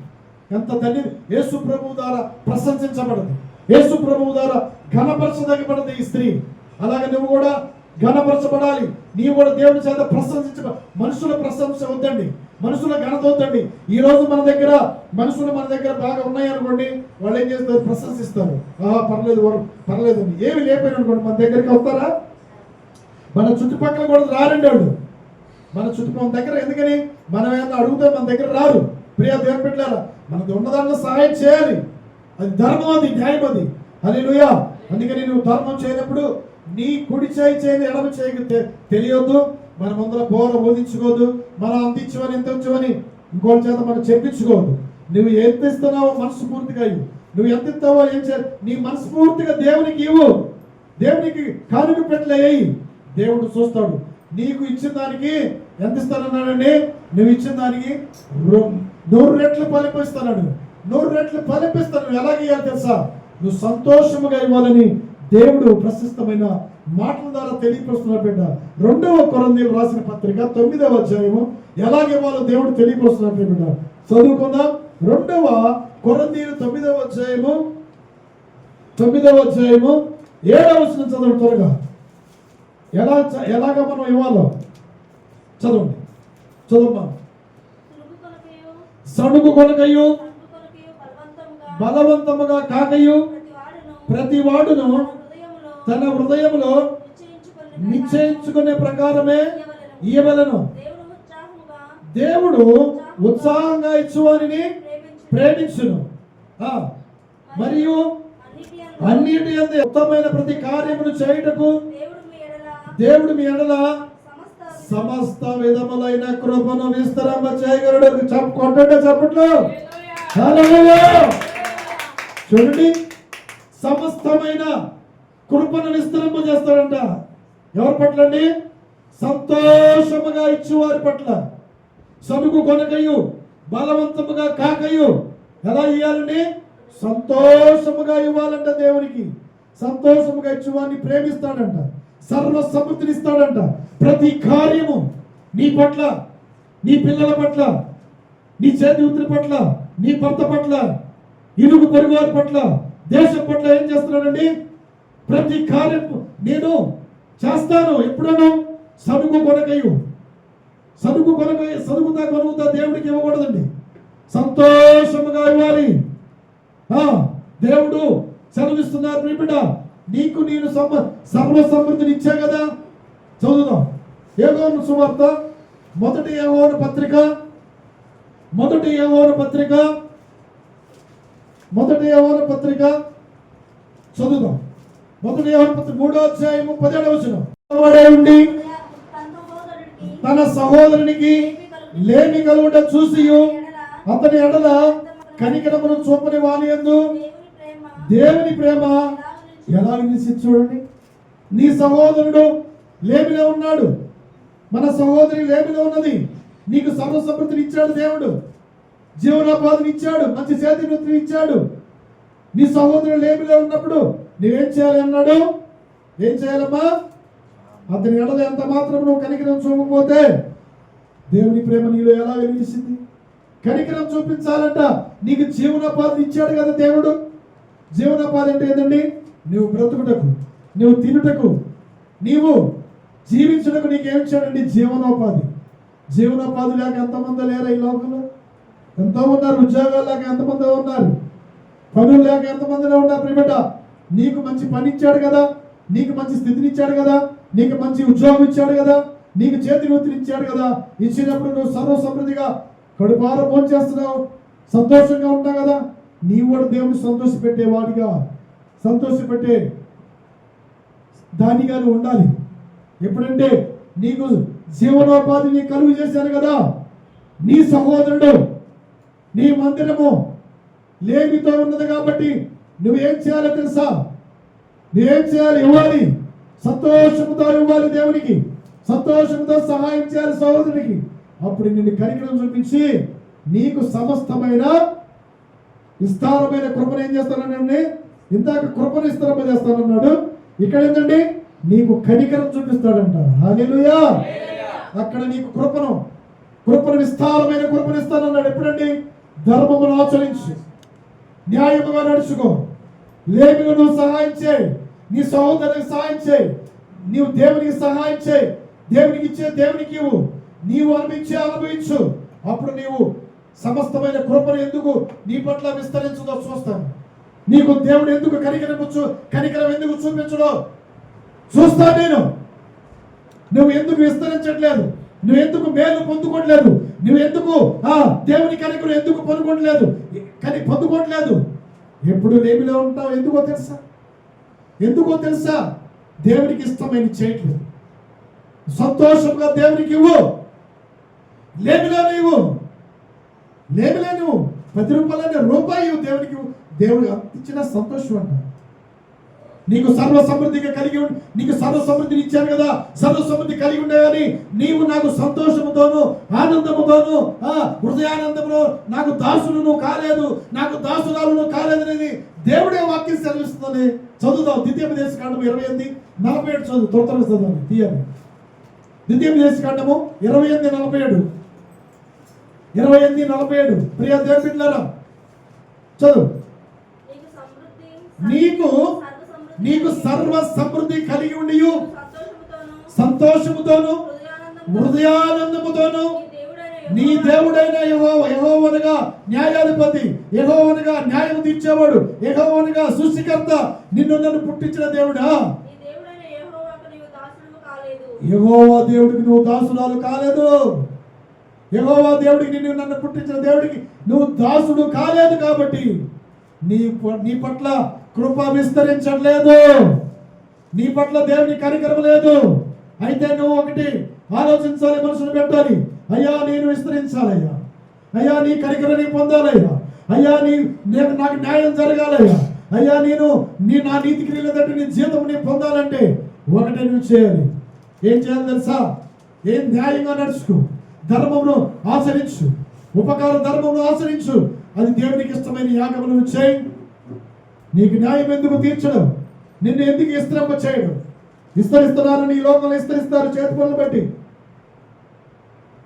ఎంత ధన్య. యేసు ప్రభువు ద్వారా ప్రశంసించబడింది, యేసు ప్రభువు ద్వారా ఘనపరచదగబడింది ఈ స్త్రీ. అలాగే నువ్వు కూడా ఘనపరచబడాలి. నీవు కూడా దేవుని చేత మనుషుల ప్రశంస వద్దండి, మనుషుల ఘనత వద్దండి. ఈ రోజు మనుషులు మన దగ్గర బాగా ఉన్నాయి అనుకోండి, వాళ్ళు ఏం చేస్తారు? ప్రశంసిస్తారు. పర్లేదండి. ఏమి లేకపోయినా అనుకోండి మన దగ్గరికి వస్తారా? మన చుట్టుపక్కల కూడా రారండి వాళ్ళు. మన చుట్టుపక్కల దగ్గర ఎందుకని మనం ఏమన్నా అడుగుతే మన దగ్గర రారు. ప్రియ దేవుని బిడ్డలారా, మనకు ఉన్న దాంట్లో సహాయం చేయాలి. అది ధర్మం, అది న్యాయం, అది. హల్లెలూయా. అందుకని నువ్వు ధర్మం చేయనప్పుడు నీ కుడి చేయి చేయని ఎడమ చేయక తెలియొద్దు. మన ముందర బోర బోధించుకోవద్దు. మనం అందించమని ఎంత ఉంచమని ఇంకోటి చేత మనం చెప్పించుకోవద్దు. నువ్వు ఎంత ఇస్తున్నావో మనస్ఫూర్తిగా ఇవ్వు. నువ్వు ఎంత ఇస్తావో ఏం చేయాలి? నీ మనస్ఫూర్తిగా దేవునికి ఇవ్వు. దేవునికి కానుక పెట్టలేయి, దేవుడు చూస్తాడు. నీకు ఇచ్చిన దానికి ఎంత ఇస్తానన్నాడండి? నువ్వు ఇచ్చిన దానికి 100 రెట్లు ఫలిపిస్తాడు. 100 రెట్లు ఫలిపిస్తాను. ఎలాగ ఇవ్వాలి తెలుసా? నువ్వు సంతోషముగా ఇవ్వాలని దేవుడు ప్రశస్తమైన మాటల ద్వారా తెలియపరుస్తున్న బిడ్డ. 2వ కొరింథీయులకు రాసిన పత్రిక 9వ అధ్యాయము ఎలాగివ్వాలో దేవుడు తెలియపరుస్తున్న బిడ్డ. చదువుకుందాం. 2వ కొరింథీయులకు 9వ అధ్యాయము 7వ వచనం చదవండి త్వరగా. ఎలాగ మనం ఇవ్వాలో చదువు. సణుగు కొనకయు బలవంతముగా కాకయు ప్రతి వాడును తన హృదయములో నిశ్చయించుకునే ప్రకారమే ఇవ్వవలెను. దేవుడు ఉత్సాహంగా ఇచ్చువారిని ప్రేమించును, మరియు అన్నిటి యందు ఉత్తమమైన ప్రతి కార్యమును చేయుటకు దేవుడు మీ ఎడల సమస్త విధములైన కృపను విస్తరింప చేయగలడు. కొట్టండి చప్పట్లు. హల్లెలూయా. చూడండి, సమస్తమైన కృపను విస్తరింప చేస్తాడంట. ఎవరి పట్ల అండి? సంతోషముగా ఇచ్చేవారి పట్ల. సనుగు కొనకయు బలవంతముగా కాకయు ఎలా ఇవ్వాలండి? సంతోషముగా ఇవ్వాలంట. దేవునికి సంతోషముగా ఇచ్చేవాడిని ప్రేమిస్తాడంట. సర్వ సమృద్ధిని ఇస్తాడంట. ప్రతి కార్యము నీ పట్ల, నీ పిల్లల పట్ల, నీ చేతివృత్తుల పట్ల, నీ భర్త పట్ల, ఇరుగు పొరుగు వారి పట్ల, దేశం పట్ల ఏం చేస్తున్నాడండి? ప్రతి కార్యం నేను చేస్తాను. ఎప్పుడను? సనుగు కొనకయు. సనుగుతా కొనుగుతా దేవుడికి ఇవ్వకూడదండి. సంతోషముగా ఇవ్వాలి. దేవుడు సెలవిస్తున్నారు, మీ బిడ్డ నీకు నేను సర్వ సమృద్ధిని ఇచ్చా కదా. చదువుదాం. యోహాను సువార్త మొదటి యోహాను పత్రిక చదువుదాం. మొదటి యోహాను పత్రిక 3వ అధ్యాయము 17వ వచనం. ఉండి తన సహోదరునికి లేమి కలుగుట చూసి అతని ఎడల కనికరమును చూపని వాని యందు దేవుని ప్రేమ ఎలా నిలిచింది చూడండి. నీ సహోదరుడు లేమిలో ఉన్నాడు, మన సహోదరి లేమిలో ఉన్నది. నీకు సర్వ సమృద్ధిని ఇచ్చాడు దేవుడు, జీవనోపాధిని ఇచ్చాడు, మంచి చేతి వృత్తిని ఇచ్చాడు. నీ సహోదరుడు లేమిలో ఉన్నప్పుడు నువ్వేం చేయాలి అన్నాడు? ఏం చేయాలమ్మా? అతని ఎడల ఎంత మాత్రం నువ్వు కనికరం చూపకపోతే దేవుని ప్రేమ నీలో ఎలా వెలిగిస్తుంది? కనికరం చూపించాలంట. నీకు జీవనోపాధిని ఇచ్చాడు కదా దేవుడు. జీవనోపాధి అంటే ఏంటండి? నువ్వు బ్రతుకుటకు, నువ్వు తినుటకు, నీవు జీవించుటకు నీకేం ఇచ్చాడండి? జీవనోపాధి. జీవనోపాధి లేక ఎంతమంది లేరా ఈ లోకంలో? ఎంతో ఉన్నారు. ఉద్యోగాలు లేక ఎంతమంది ఉన్నారు? పనులు లేక ఎంతమందిలో ఉన్నారు? ప్రియబిడ్డ, నీకు మంచి పని ఇచ్చాడు కదా, నీకు మంచి స్థితిని ఇచ్చాడు కదా, నీకు మంచి ఉద్యోగం ఇచ్చాడు కదా, నీకు చేతి వృత్తిని ఇచ్చాడు కదా. ఇచ్చినప్పుడు నువ్వు సర్వ సమృద్ధిగా కడుపార భోజనం చేస్తున్నావు, సంతోషంగా ఉంటావు కదా. నీవు కూడా దేవుని సంతోషపెట్టేవాడిగా, సంతోషపెట్టే దానిగా నువ్వు ఉండాలి. ఎప్పుడంటే నీకు జీవనోపాధిని కలుగు చేశాను కదా. నీ సహోదరుడు, నీ మందిరము లేమితో ఉన్నది కాబట్టి నువ్వేం చేయాలో తెలుసా? నువ్వేం చేయాలి? ఇవ్వాలి. సంతోషంతో ఇవ్వాలి దేవునికి, సంతోషంతో సహాయం చేయాలి సహోదరునికి. అప్పుడు నిన్ను కనికరం చూపించి నీకు సమస్తమైన విస్తారమైన కృపను ఏం చేస్తానన్నాడు? ఇందాక కృపను విస్తరింప చేస్తానన్నాడు. ఇక్కడ ఏంటండి? నీకు కనికరం చూపిస్తాడంట. హల్లెలూయా. అక్కడ నీకు కృపను విస్తారమైన కృపను ఇస్తానన్నాడు. ఎప్పుడండి? ధర్మమును ఆచరించి న్యాయముగా నడుచుకో, లేమిగా నువ్వు సహాయం చేయి, నీ సహోదరునికి సహాయం చేయి, నీవు దేవునికి సహాయం చేయి, దేవునికి ఇచ్చే దేవునికి ఇవ్వు, నీవు అనుభవించు. అప్పుడు నీవు సమస్తమైన కృపను ఎందుకు నీ పట్ల విస్తరించదో చూస్తాను. నీకు దేవుడు ఎందుకు కనికరం ఎందుకు చూపించడో చూస్తాను నేను. నువ్వు ఎందుకు విస్తరించట్లేదు, నువ్వు ఎందుకు మేలు పొందుకోవట్లేదు, నువ్వు ఎందుకు దేవుని కనికరం ఎందుకు పొందుకోవట్లేదు, ఎప్పుడు లేమిలో ఉంటావు. ఎందుకో తెలుసా? దేవునికి ఇష్టమైన చేయట్లేదు. సంతోషంగా దేవునికి ఇవ్వు. లేమిలో నువ్వు 10 రూపాయలు రూపాయి దేవునికి దేవుడు ఇచ్చిన సంతోషం అంట. నీకు సర్వ సమృద్ధిగా కలిగి నీకు సర్వ సమృద్ధిని ఇచ్చాను కదా. సర్వ సమృద్ధి కలిగి ఉండే కానీ నీవు నాకు సంతోషముతోను ఆనందముతోను హృదయానందమును నాకు దాసులను కాలేదు, నాకు దాసురాలను కాలేదు అనేది దేవుడే వాక్యం సెలవిస్తుంది. చదువుదాం. ద్వితీయోపదేశకాండము 28:47 చదువు. త్వరగా చదవండి. తీయండి. ద్వితీయోపదేశకాండము 28:47 ప్రియ దేవుని బిడ్డలారా చదువు. నీకు సర్వ సమృద్ధి కలిగి ఉండి సంతోషముతోను హృదయానందముతోను నీ దేవుడైన యెహోవానగా న్యాయాధిపతి, యెహోవానగా న్యాయం తీర్చేవాడు, యెహోవానగా సృష్టికర్త, నన్ను పుట్టించిన దేవుడా. యెహోవా దేవుడికి నువ్వు దాసురాలు కాలేదు. యెహోవా దేవుడికి నన్ను పుట్టించిన దేవుడికి నువ్వు దాసుడు కాలేదు. కాబట్టి నీ పట్ల కృప విస్తరించట్లేదు, నీ పట్ల దేవుని కనికరం లేదు. అయితే నువ్వు ఒకటి ఆలోచించాలి, మనసును పెట్టాలి. అయ్యా నేను విస్తరించాలయ్యా, అయ్యా నీ కనికరాన్ని పొందాలయ్యా, అయ్యా నాకు న్యాయం జరగాలయ్యా, అయ్యా నా నీతి క్రియల తట్టు నీ జీతం నేను పొందాలంటే ఒకటే నువ్వు చేయాలి. ఏం చేయాలి తెలుసా? ఏం న్యాయంగా నడుచుకో, ధర్మమును ఆచరించు, ఉపకార ధర్మమును ఆచరించు. అది దేవునికి ఇష్టమైన యాగమును నువ్వు చేయి. నీకు న్యాయం ఎందుకు తీర్చడం, నిన్ను ఎందుకు విస్తరింప చేయడం? విస్తరిస్తున్నారు, నీ లోకంలో విస్తరిస్తారు చేతి పనులు బట్టి,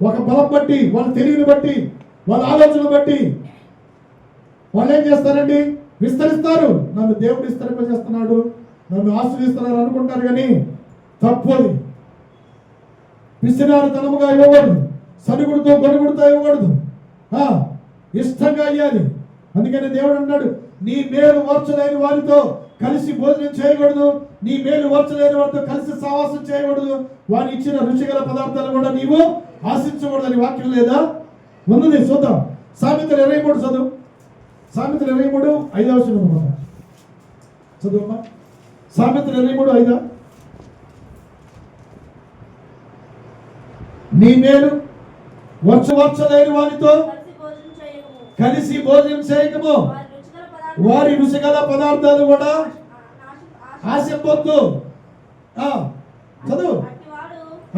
ఒక బలం బట్టి, వాళ్ళ తెలివిని బట్టి, వాళ్ళ ఆలోచన బట్టి వాళ్ళు ఏం చేస్తారండి? విస్తరిస్తారు. నన్ను దేవుడు విస్తరింపజేస్తున్నాడు, నన్ను ఆశ్రయిస్తున్నారు అనుకుంటారు, కానీ తప్పది. పిసినారు తనముగా ఇవ్వకూడదు, సనుగుడితో గొడుగుడితో ఇవ్వకూడదు, ఇష్టంగా అయ్యాలి. అందుకని దేవుడు అన్నాడు, నీ మేలు వర్చలేని వారితో కలిసి భోజనం చేయకూడదు, నీ మేలు వర్చలేని వారితో కలిసి సహవాసం చేయకూడదు, వారు ఇచ్చిన రుచిగల పదార్థాలు కూడా నీవు ఆశించకూడదు అని వాక్యం లేదా? ఉన్నది. చూద్దాం. సామెతలు 23 చదువు. సామెతలు 23:5 చదువు. సామెతలు 23:5. నీ మేలు వర్చలేని వారితో కలిసి భోజనం చేయకము, వారి రుచిగల పదార్థాలు కూడా ఆశింపొద్దు. చదువు.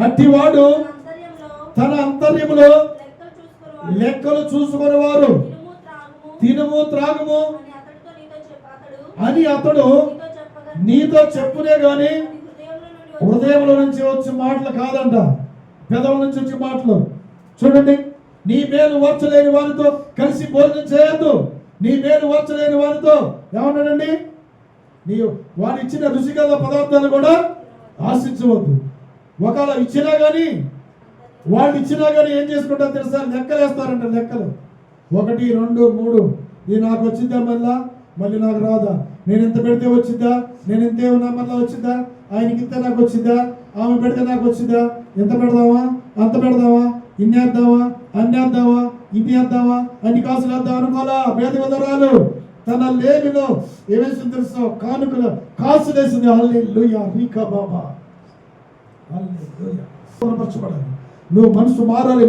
అట్టివాడు తన అంతర్యములో లెక్కలు చూసుకుని వారు తినుము త్రాగుము అని అతడు నీతో చెప్పునే గాని హృదయంలో నుంచి వచ్చే మాటలు కాదంట, పెదవుల నుంచి వచ్చే మాటలు. చూడండి, నీ మేలు వర్చలేని వారితో కలిసి భోజనం చేయొద్దు. నీ మేలు వర్చలేని వారితో ఏమన్నాడండి? వారు ఇచ్చిన రుచిగల పదార్థాలు కూడా ఆశించవద్దు. ఒకవేళ ఇచ్చినా కానీ, వాళ్ళు ఇచ్చినా కానీ ఏం చేసుకుంటారు తెలుసా? లెక్కలు వేస్తారంట. లెక్కలు 1, 2, 3 ఇది నాకు వచ్చిద్దా, మళ్ళీ నాకు రాదా, నేను ఎంత పెడితే వచ్చిద్దా, నేను ఎంత ఏమన్నా మళ్ళీ వచ్చిద్దా, ఆయనకి ఇంత నాకు వచ్చిద్దా, ఆమె పెడితే నాకు వచ్చిద్దా, ఎంత పెడదామా, అంత పెడదామా, ఇన్ని వేద్దామా, అన్ని వేద్దామా, ఇన్ని వేద్దామా, అన్ని కాసులు వేద్దాం అనుకోవాలా? పేద విధరాలు తన లేమిలో ఏమేసింది తెలుసా? కానుకలు కాసులు వేసింది. హల్లెలూయా, రీకా బాబా, హల్లెలూయా. నూతనపరచబడాలి. నువ్వు మనసు మారాలి,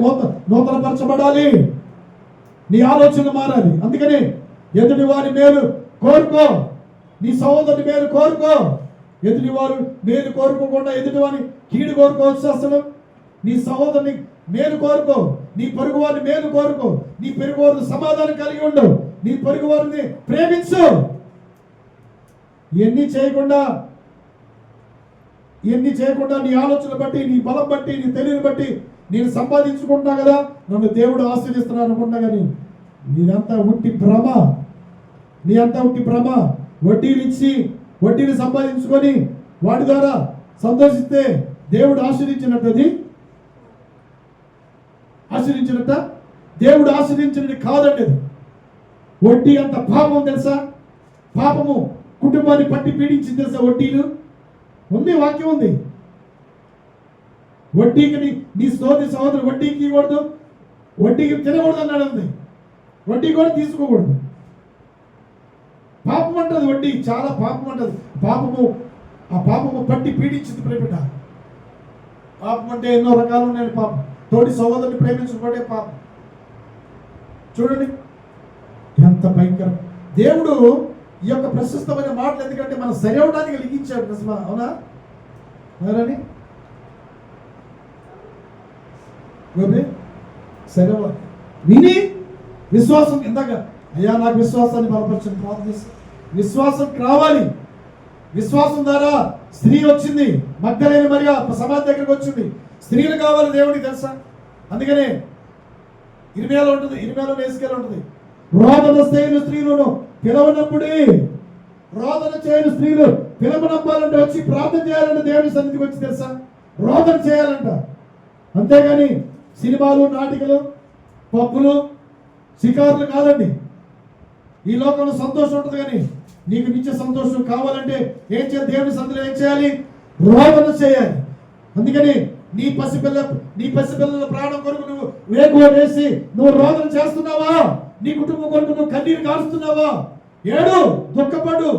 నూతనపరచబడాలి, నీ ఆలోచన మారాలి. అందుకని ఎదుటి వారి మేలు కోరుకో, నీ సహోదరుని మేలు కోరుకో. ఎదుటి వారు మేలు కోరుకోకుండా ఎదుటి వారిని కీడు కోరుకోవచ్చు. అసలు నీ సహోదరుని మేలు కోరుకో, నీ పొరుగు వారిని మేలు కోరుకో, నీ పొరుగు వారిని సమాధానం కలిగి ఉండు, నీ పొరుగు వారిని ప్రేమించు. ఇవన్నీ చేయకుండా నీ ఆలోచన బట్టి, నీ బలం బట్టి, నీ తెలివిని బట్టి నేను సంపాదించుకుంటున్నా కదా, నన్ను దేవుడు ఆశీర్దిస్తున్నాను అనుకుంటా, కానీ నీదంతా ఉట్టి భ్రమ. నీ అంతా ఉట్టి భ్రమ. వడ్డీలు ఇచ్చి వడ్డీని సంపాదించుకొని వాటి ద్వారా సంతోషిస్తే దేవుడు ఆశీర్వించినట్టు, అది ఆశీర్వించినట్ట? దేవుడు ఆశీర్వించినది కాదండి అది. వడ్డీ అంత పాపం తెలుసా? పాపము కుటుంబాన్ని పట్టి పీడించింది తెలుసా? వడ్డీలు ఉంది, వాక్యం ఉంది. వడ్డీకి నీ సహోదరు వడ్డీకి ఇవ్వకూడదు, వడ్డీకి తినకూడదు అన్నాడు. ఉంది, వడ్డీ కూడా తీసుకోకూడదు. పాపం అంటది వడ్డీ, చాలా పాపం అంటది. ఆ పాపము పట్టి పీడించింది ప్రేమిట. పాపం అంటే ఎన్నో రకాలు ఉన్నాయి. పాపం తోటి సహోదరుని ప్రేమించుకోవడే పాపం. చూడండి ఎంత భయంకరం. దేవుడు ఈ యొక్క ప్రశస్తమైన మాటలు ఎందుకంటే మనం సరి అవడానికి లిఖించాడు. నిజమా? అవునా? ఎవరని సరే విని విశ్వాసం, ఇందాక అయ్యా నాకు విశ్వాసాన్ని బలపరచని ప్రార్థిస్తాను. విశ్వాసం రావాలి. విశ్వాసం ద్వారా స్త్రీ వచ్చింది, మగ్దలేని మరియ సమాధి దగ్గరికి వచ్చింది. స్త్రీలు కావాలి దేవుడికి, తెలుసా? అందుకనే 20లో ఉంటుంది, 20లో నేసుకెళ్ళి ఉంటుంది. రోదన చేయని స్త్రీలను పిలవనప్పుడే, రోదన చేయని స్త్రీలు పిలవనప్పాలంటే వచ్చి ప్రార్థన చేయాలంటే దేవుడి సన్నిధికి వచ్చి, తెలుసా? రోదన చేయాలంట. అంతేగాని సినిమాలు, నాటికలు, పబ్బులు, షికారులు కాదండి. ఈ లోకంలో సంతోషం ఉంటుంది, కానీ నీకు నిత్య సంతోషం కావాలంటే ఏం చేయాలి? దేవుని సన్నిధిలో ఏం చేయాలి? రోదన చేయాలి. అందుకని నీ పసిపిల్లల ప్రాణం కొరకు నువ్వు వేకువ వేసి నువ్వు రోదన చేస్తున్నావా? నీ కుటుంబం కొరకు నువ్వు కన్నీరు కారుస్తున్నావా? ఏడు, దుఃఖపడు.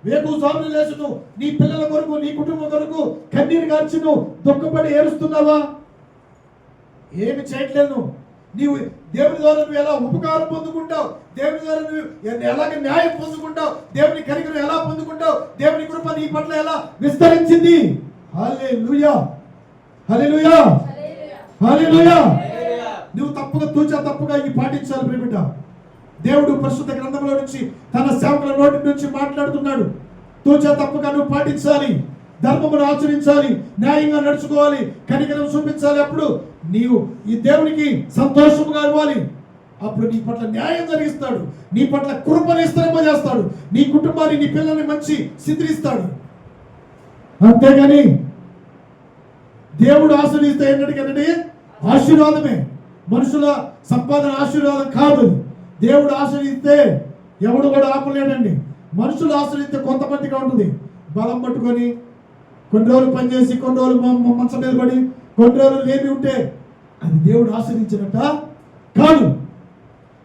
వేకువజామున లేచి నువ్వు నీ పిల్లల కొరకు, నీ కుటుంబం కొరకు కన్నీరు గార్చి నువ్వు దుఃఖపడి ఏడుస్తున్నావా? ఏమి చేయట్లేదు. నీవు దేవుని ద్వారా నువ్వు ఎలా ఉపకారం పొందుకుంటావు, దేవుని ద్వారా నువ్వు ఎలాగ న్యాయం పొందుకుంటావు, దేవుని కనికరం ఎలా పొందుకుంటావు, దేవుని కృప నీ పట్ల ఎలా విస్తరించింది. హల్లెలూయా, హల్లెలూయా, హల్లెలూయా. నువ్వు తప్పుగా ఇవి పాటించాలి ప్రియబిడ్డ. దేవుడు పరిశుద్ధ గ్రంథంలో నుంచి తన సేవకుల నోటి నుంచి మాట్లాడుతున్నాడు. తూచా తప్పుగా నువ్వు పాటించాలి, ధర్మమును ఆచరించాలి, న్యాయంగా నడుచుకోవాలి, కనికరం చూపించాలి. అప్పుడు నీవు ఈ దేవునికి సంతోషముగా ఇవ్వాలి. అప్పుడు నీ పట్ల న్యాయం జరిగిస్తాడు, నీ పట్ల కృపను విస్తరింపజేస్తాడు, నీ కుటుంబాన్ని, నీ పిల్లల్ని మంచి స్థితిస్తాడు. అంతేగాని దేవుడు ఆశీర్వదిస్తే ఏంటంటే ఆశీర్వాదమే, మనుషుల సంపాదన ఆశీర్వాదం కాదు. దేవుడు ఆశీర్వదిస్తే ఎవడు కూడా ఆపలేడండి. మనుషులు ఆశీర్వదిస్తే కొంతమందిగా ఉంటుంది. బలం పట్టుకొని కొన్ని రోజులు పనిచేసి, కొన్ని రోజులు మంచం మీద పడి, కొన్ని రోజులు లేమి ఉంటే అది దేవుడు ఆశీర్వదించినట్ట కాదు.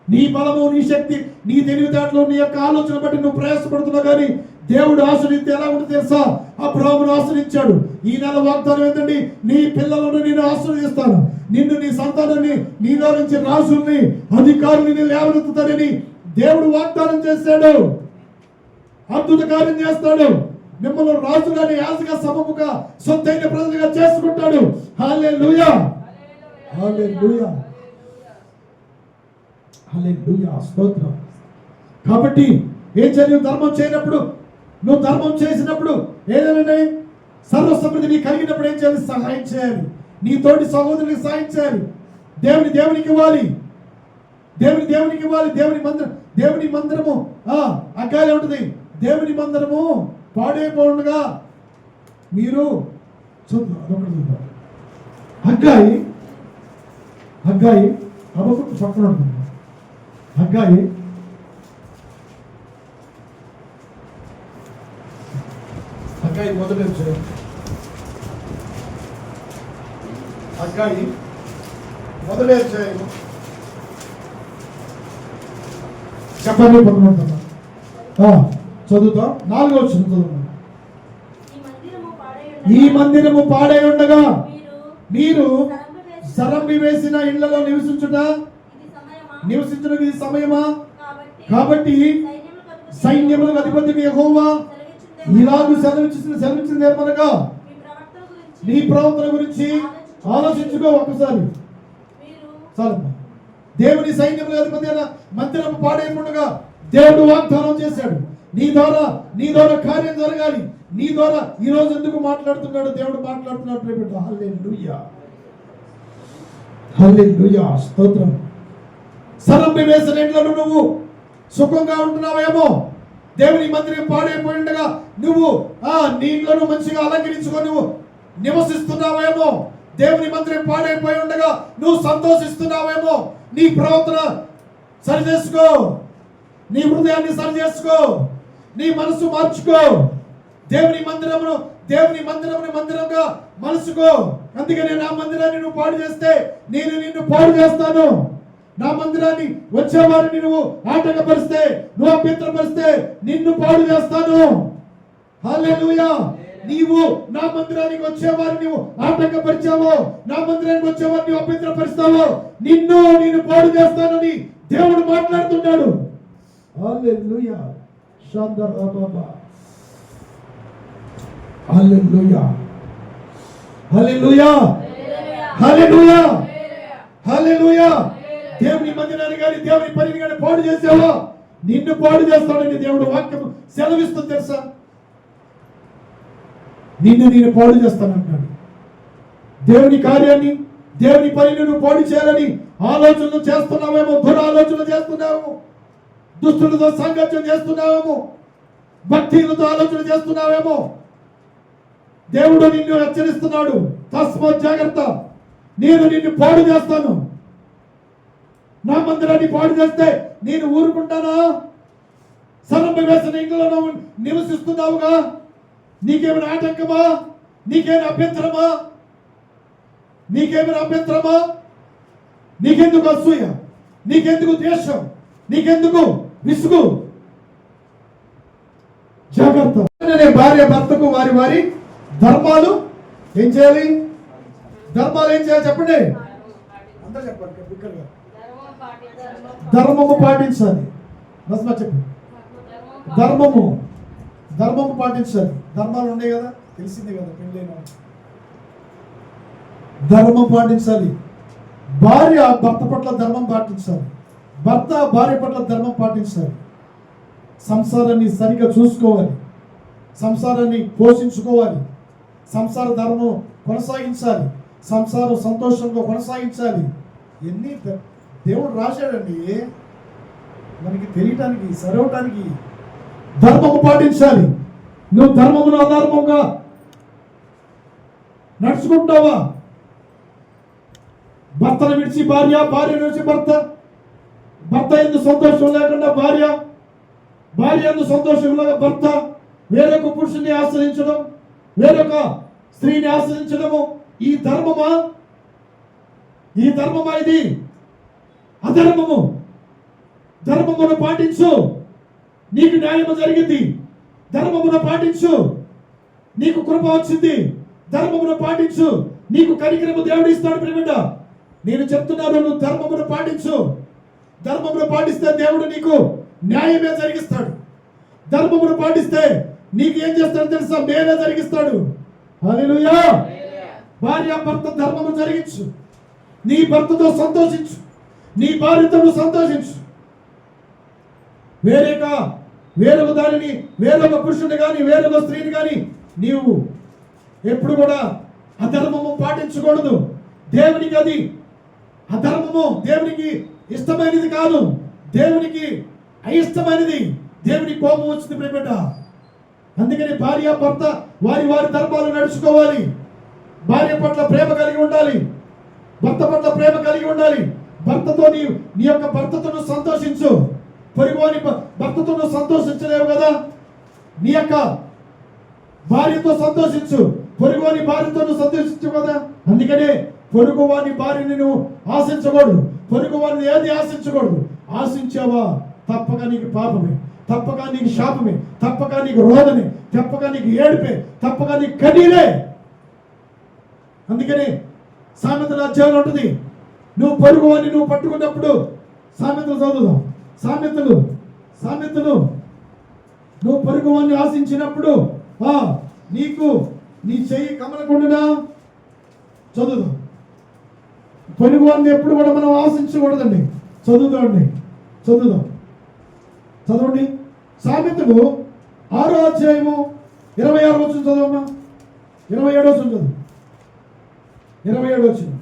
నీ బలము, నీ శక్తి, నీ తెలివితేటలు, నీ యొక్క ఆలోచన బట్టి నువ్వు ప్రయాసపడుతున్నావు. కానీ దేవుడు ఆశీర్వదిస్తే ఎలా ఉంటుంది తెలుసా? అబ్రాహామును ఆశీర్వదించాడు. ఈ నెల వాగ్దానం ఏంటండి? నీ పిల్లలను నేను ఆశీర్వదిస్తాను, నిన్ను, నీ సంతానాన్ని, నీలో నుంచి రాజుల్ని, అధికారులని లేవనెత్తుతానని దేవుడు వాగ్దానం చేశాడు. అద్భుత కార్యం చేస్తాడు. మిమ్మల్ని రాజుగాని, యాజగా, సమముగా, సొత్తైన ప్రజలుగా చేసుకుంటాడు. హల్లెలూయా, హల్లెలూయా, హల్లెలూయా, స్తోత్రం. కాబట్టి ఏం చేయాలి? ధర్మం చేయనప్పుడు, నువ్వు ధర్మం చేసినప్పుడు ఏదైనా సర్వసమృద్ధి నీ కలిగినప్పుడు ఏం చేయాలి? సహాయం చేయాలి. నీ తోటి సహోదరునికి సహాయం చేయాలి. దేవునికి ఇవ్వాలి. దేవునికి ఇవ్వాలి. దేవుని మందిరము అగ్గాయి ఉంటుంది. దేవుని మందిరము పాడైపోతుండగా మీరు చూద్దాం. అగ్గాయి అబద్ధం పక్కన ఉంటుంది. అగ్గాయి మొదటి చెప్పండి. చదువుతా 4వ వచనం చదువు. ఈ మందిరము పాడై ఉండగా మీరు సరంబి వేసిన ఇళ్లలో నివసించుటకు ఇది సమయమా? కాబట్టి సైన్యములకు అధిపతి యెహోవా ఇలాగూ సెలవిచ్చింది ఏమనగా, నీ ప్రవర్తన గురించి ఆలోచించుకో ఒక్కసారి. చాలు. దేవుని సైన్యములకు అధిపతి అయిన మందిరము పాడైపోఉండగా దేవుడు వాగ్దానం చేశాడు. నీ ద్వారా కార్యం జరగాలి. నీ ద్వారా ఈ రోజు ఎందుకు మాట్లాడుతున్నాడు? దేవుడు మాట్లాడుతున్నాడు. హల్లెలూయా, హల్లెలూయా, స్తోత్రం. సరంబి వేసిన ఇంట్లో నువ్వు సుఖంగా ఉంటున్నావేమో. దేవుని మందిరం పాడైపోయి ఉండగా నువ్వు నీ ఇంట్లో మంచిగా అలంకరించుకొని నువ్వు నివసిస్తున్నావేమో. దేవుని మందిరం పాడైపోయి ఉండగా నువ్వు సంతోషిస్తున్నావేమో. నీ ప్రవర్తన సరి చేసుకో, నీ హృదయాన్ని సరి చేసుకో, నీ మనసు మార్చుకో. దేవుని మందిరమును మందిరంగా మనసుకో. అందుకని నా మందిరాన్ని నువ్వు పాడు చేస్తే నేను నిన్ను పాడు చేస్తాను. నా మందిరాన్ని వచ్చేవారిని నువ్వు ఆటంకపరిస్తే, నువ్వు అభ్యంతరపరిస్తే నిన్ను పాడు చేస్తాను. హల్లెలూయా. నీవు నా మందిరానికి వచ్చేవారిని నువ్వు ఆటంకపరిచావో, నా మందిరానికి వచ్చేవారిని నువ్వు అభ్యంతరపరుస్తావో నేను పాడు చేస్తానని దేవుడు మాట్లాడుతున్నాడు. హల్లెలూయా, హల్లెలూయా, హల్లెలూయా, హల్లెలూయా, హల్లెలూయా. దేవుని మందిరాన్ని కానీ దేవుని పనిని కానీ పాడు చేసావా నిన్ను పాడు చేస్తాడని దేవుడు వాక్యం సెలవిస్తుంది తెలుసా? నేను పాడు చేస్తానంటాడు. దేవుని కార్యాన్ని, దేవుని పనిని నువ్వు పాడు చేయాలని ఆలోచనలు చేస్తున్నావేమో, దురాలోచనలు చేస్తున్నావేమో, దుష్టులతో సాంగత్యం చేస్తున్నావేమో, భక్తులతో ఆలోచన చేస్తున్నావేమో. దేవుడు నిన్ను హెచ్చరిస్తున్నాడు. తస్మాత్ జాగ్రత్త, నేను నిన్ను పాడు చేస్తాను. నా మందిరాన్ని పాడు చేస్తే నేను ఊరుకుంటానా? సరంబి వేసిన ఇంట్లో నివసిస్తున్నావుగా, నీకేమైనా ఆటంకమా? నీకేమైనా అభ్యంతరమా? నీకెందుకు అసూయ? నీకెందుకు ద్వేషం? నీకెందుకు విసుగు? జాగ్రత్త. భార్య భర్తకు వారి వారి ధర్మాలు ఏం చేయాలి? ధర్మాలు ఏం చేయాలి చెప్పండి, అందరూ చెప్పండి. ధర్మము పాటించాలి. నస్మా చెప్పు. ధర్మము పాటించాలి. ధర్మాలు ఉన్నాయి కదా, తెలిసిందే కదా, పెళ్ళైన ధర్మం పాటించాలి. భార్య భర్త పట్ల ధర్మం పాటించాలి. భర్త భార్య పట్ల ధర్మం పాటించాలి. సంసారాన్ని సరిగ్గా చూసుకోవాలి. సంసారాన్ని పోషించుకోవాలి. సంసార ధర్మం కొనసాగించాలి. సంసారం సంతోషంగా కొనసాగించాలి. ఎన్ని దేవుడు రాశాడండి మనకి తెలియటానికి, సరవటానికి. ధర్మము పాటించాలి. నువ్వు ధర్మమును అధర్మంగా నడుచుకుంటావా? భర్తను విడిచి భార్య, భార్య విడిచి భర్త, భర్త ఎందుకు సంతోషం లేకుండా భార్య, భార్య ఎందుకు సంతోషం లేక భర్త వేరొక పురుషుని ఆశ్రయించడం, వేరొక స్త్రీని ఆశ్రయించడము ఈ ధర్మమా? ఈ ధర్మమా? ఇది అధర్మము. ధర్మమును పాటించు, నీకు న్యాయము జరిగింది. ధర్మమును పాటించు, నీకు కృప వచ్చింది. ధర్మమును పాటించు, నీకు కనికరము దేవుడు ఇస్తాడు. ప్రియమిట, నేను చెప్తున్నాను, నువ్వు ధర్మమును పాటించు. ధర్మమును పాటిస్తే దేవుడు నీకు న్యాయమే జరిగిస్తాడు. ధర్మమును పాటిస్తే నీకు ఏం చేస్తాడు తెలుసా? మేలే జరిగిస్తాడు. హల్లెలూయా. భార్య భర్త ధర్మము జరిగించు. నీ భర్తతో సంతోషించు, నీ భార్యతో సంతోషించు. వేరొక దానిని, వేరొక పురుషుని కానీ, వేరొక స్త్రీని కానీ నీవు ఎప్పుడు కూడా అధర్మము పాటించకూడదు. దేవునికి అది అధర్మము, దేవునికి ఇష్టమైనది కాదు. దేవునికి అయిష్టమైనది. దేవునికి కోపం వచ్చింది ప్రియబిడ్డ. అందుకని భార్య భర్త వారి వారి ధర్మాలు నడుచుకోవాలి. భార్య పట్ల ప్రేమ కలిగి ఉండాలి. భర్త పట్ల ప్రేమ కలిగి ఉండాలి. భర్తతో నీ యొక్క భర్తతో సంతోషించు. పొరుగువాని భర్తతో సంతోషించలేవు కదా, నీ యొక్క భార్యతో సంతోషించు. పొరుగువాని భార్యతో సంతోషించు కదా. అందుకనే పొరుగువాని భార్యని నువ్వు ఆశించకూడదు. పొరుగువారిని ఏది ఆశించకూడదు. ఆశించావా తప్పక నీకు పాపమే, తప్పక నీకు శాపమే, తప్పక నీకు రోదనే, తప్పక నీకు ఏడుపే, తప్పక నీకు కన్నీరే. అందుకని సామెతల అధ్యాయం ఉంటుంది. నువ్వు పొరుగువాన్ని నువ్వు పట్టుకున్నప్పుడు సామెతలు చదువుదాం. సామెతలు నువ్వు పొరుగువాన్ని ఆశించినప్పుడు నీకు నీ చెయ్యి కమలకుండా చదువుదాం. పొరుగువాన్ని ఎప్పుడు కూడా మనం ఆశించకూడదండి. చదవండి. సామెతలు 6వ అధ్యాయము 26వ వచనం చదవమ్మా. 27వ వచనం చదువు. 27వ వచనం.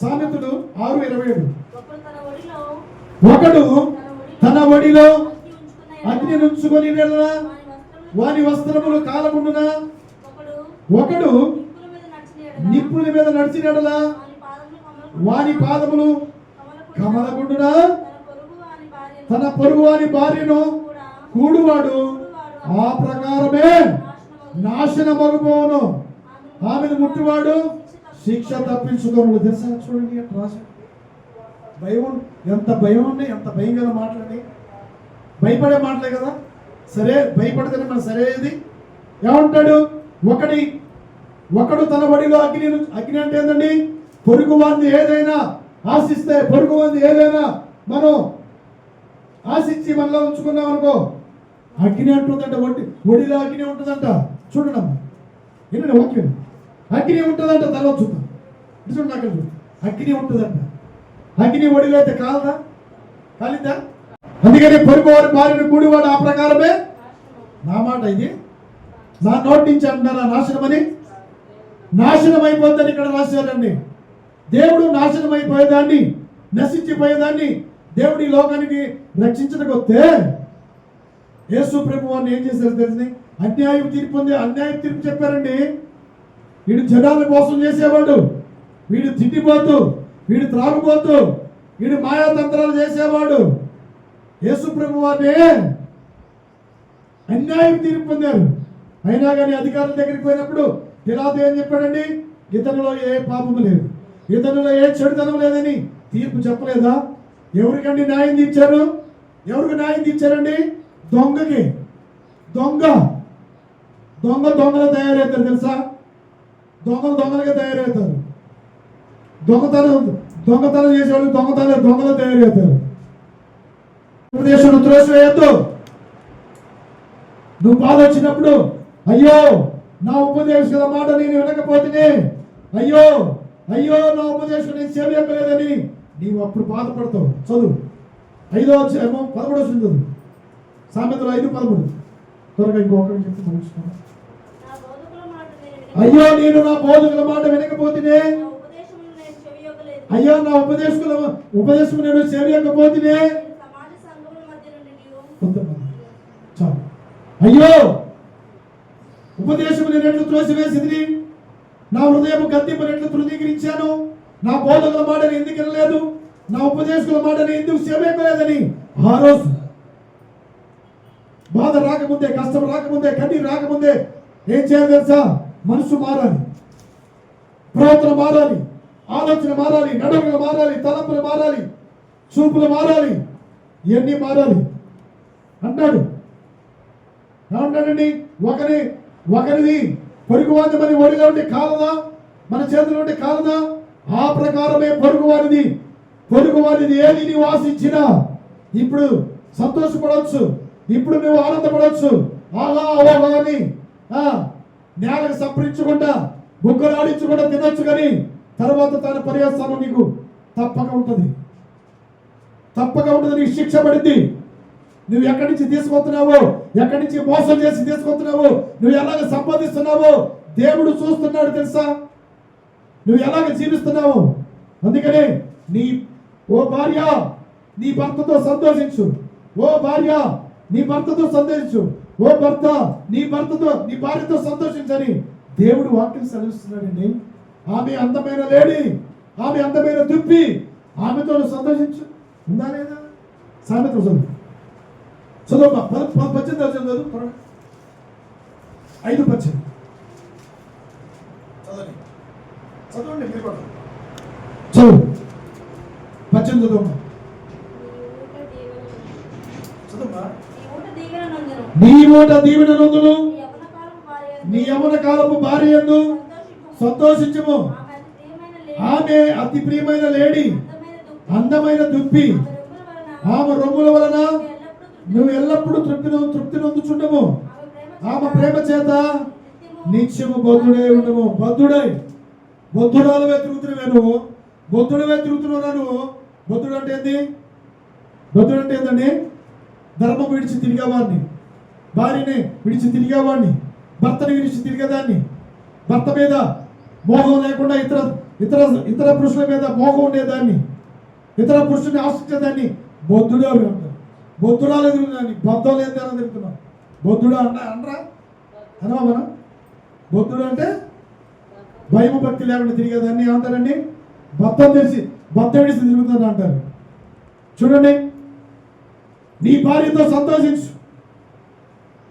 సామెతలు 6:27. ఒకడు తన ఒడిలో అగ్ని ఉంచుకొని వెళ్ళనా వాని వస్త్రములు కాలకుండునా, ఒకడు నిప్పుల మీద నడిచినడలా వాని పాదములు కమలకుండునా, తన పొరుగు వాని భార్యను కూడువాడు ఆ ప్రకారమే నాశనమగుపోవును, ఆమెను ముట్టువాడు శిక్ష తప్పించుకోను. తెలుసా? చూడండి భయం, ఎంత భయం ఉన్నాయి, ఎంత భయంగా మాట్లాడి భయపడే మాటలే కదా. సరే, భయపడితేనే మన సరేది. ఏమంటాడు? ఒకడు తన ఒడిలో అగ్ని అంటే ఏంటండి? పొరుగు వారిని ఏదైనా ఆశిస్తే, పొరుగు వారిని ఏదైనా మనం ఆశించి మనలో ఉంచుకున్నాం అనుకో, అగ్ని అంటుందంట. ఒడిలో అగ్ని ఉంటుందంట. చూడండి అమ్మా, ఏంటంటే వాక్యం, అగ్ని ఉంటుందంట. తర్వాత చూద్దాం. చూడండి, అక్కడ అగ్ని ఉంటుందంట. అగ్ని ఒడిలో అయితే కాలిద్దా? అందుకని పొరుగు వారి భార్యను కూడివాడు ఆ ప్రకారమే. నా మాట ఇది, నా నోటి నుంచి అంటున్నారా నాశనమని? నాశనం అయిపోద్దని ఇక్కడ రాశారండి. దేవుడు నాశనం అయిపోయేదాన్ని, నశించిపోయేదాన్ని దేవుడి లోకానికి రక్షించడానికి వస్తే యేసు ప్రభు వారిని ఏం చేశారు తెలిసి? అన్యాయం తీర్పు చెప్పారండి. వీడు జనాలను మోసం చేసేవాడు, వీడు తిండిపోతూ, వీడు త్రాగుపోతూ, వీడు మాయాతంత్రాలు చేసేవాడు. యేసు ప్రభు వారిని అన్యాయం తీర్పు పొందారు. అయినా కానీ అధికారుల దగ్గరికి పోయినప్పుడు పిలాతు ఏం చెప్పాడండి? ఇతనిలో ఏ పాపము లేదు, ఇతనిలో ఏ చెడుతనం లేదని తీర్పు చెప్పలేదా? ఎవరికండి న్యాయం తీర్చారు? ఎవరికి న్యాయం తీర్చారండి? దొంగలు తయారవుతారు తెలుసా? దొంగలుగా తయారవుతారు. దొంగతనం చేసేవాళ్ళు దొంగలు తయారవుతారు. ఉపదేశం త్రోసివేయద్దు. నువ్వు బాధ వచ్చినప్పుడు అయ్యో నా ఉపదేశం మాట నేను వినకపోతేనే, అయ్యో నా ఉపదేశం నేను సేవలేదని నీవు అప్పుడు బాధపడతావు. చదువు 5వ అధ్యాయము 11వ వచనం చదువు. సామెతలు 5:13. త్వరగా ఇంకొకటి చెప్తే ముగిస్తాను. అయ్యో నేను నా బోధకుల మాట వినకపోతేనే, అయ్యో నా ఉపదేశం నేను సేవకపోతేనే. చాలు. అయ్యో ఉపదేశం నేను ఎట్లు త్రోసివేసింది, నా హృదయం గద్దింపు ఎట్లు తృణీకరించాను, నా బోధకుల మాటని ఎందుకు వినలేదు, నా ఉపదేశకుల మాటని ఎందుకు సేవలేదని ఆ రోజు బాధ రాకముందే, కష్టం రాకముందే, కన్నీరు రాకముందే ఏం చేయాలి తెలుసా? మనసు మారాలి, ప్రవర్తన మారాలి, ఆలోచన మారాలి, నడవలు మారాలి, తలంపులు మారాలి, చూపులు మారాలి, ఇవన్నీ మారాలి అంటాడు. ఏమంటాడండి? ఒకరిది పొరుగువాది మన ఒడిలో ఉండి కాలదా, మన చేతిలో ఉండి కాలదా? ఆ ప్రకారమే పొరుగువారిది ఏది నీవు ఆశించినా ఇప్పుడు సంతోషపడవచ్చు, ఇప్పుడు నువ్వు ఆనందపడవచ్చు. ఆహా అని నేలకు సప్పరించకుండా, బుగ్గలు ఆడించకుండా తినొచ్చు, కానీ తర్వాత తన పర్యావసానం నీకు తప్పక ఉంటుంది. నీకు శిక్ష పడింది. నువ్వు ఎక్కడి నుంచి తీసుకొస్తున్నావో, ఎక్కడి నుంచి మోసం చేసి తీసుకొస్తున్నావో, నువ్వు ఎలాగ సంపాదిస్తున్నావో దేవుడు చూస్తున్నాడు తెలుసా? నువ్వు ఎలాగ జీవిస్తున్నావు. అందుకనే ఓ భార్య నీ భర్తతో సంతోషించు. ఓ భార్య నీ భర్తతో సంతోషించు. ఓ భర్త నీ భార్యతో సంతోషించని దేవుడు వాక్యం సెలవిస్తున్నాడండి. ఆమె అందమైన లేడీ, ఆమె అందమైన దుప్పి, ఆమెతో సంతోషించు. ఉందా లేదా? సామెతలు చదువు 18 చదువు. 5:18 చదవండి మీరు కూడా. చదువు 18 చదువు. నీ ఊట దీవెన నందును నీ యవ్వన కాలపు భార్య యందు సంతోషించుము. ఆమె అతి ప్రియమైన లేడీ, అందమైన దుప్పి, ఆమె రొమ్ముల వలన నువ్వు ఎల్లప్పుడూ తృప్తి నొందుచుండము. ఆమె ప్రేమ చేత నిత్యము బద్ధుడే ఉండము. బద్ధురాలవే తిరుగుతున్నావే నువ్వు. బద్ధుడవే తిరుగుతున్నావు నువ్వు. బద్ధుడు అంటే ఏంటండి? ధర్మం విడిచి తిరిగేవాడిని, భార్యని విడిచి తిరిగేవాడిని, భర్తని విడిచి తిరిగేదాన్ని, భర్త మీద మోహం లేకుండా ఇతర పురుషుల మీద మోహం ఉండేదాన్ని, ఇతర పురుషుల్ని ఆశించేదాన్ని బొద్ధుడు అని అంటారు. బొద్ధుడాలు ఎదుగుతున్నాను, బద్దం లేదు తిరుగుతున్నాం. బొద్ధుడు అనరా మనం? బొద్ధుడు అంటే భయం భక్తి లేకుండా తిరిగేదాన్ని ఏమంటారండి? బద్దం విడిచి తిరుగుతుంది అంటారు. చూడండి, నీ భార్యతో సంతోషించు.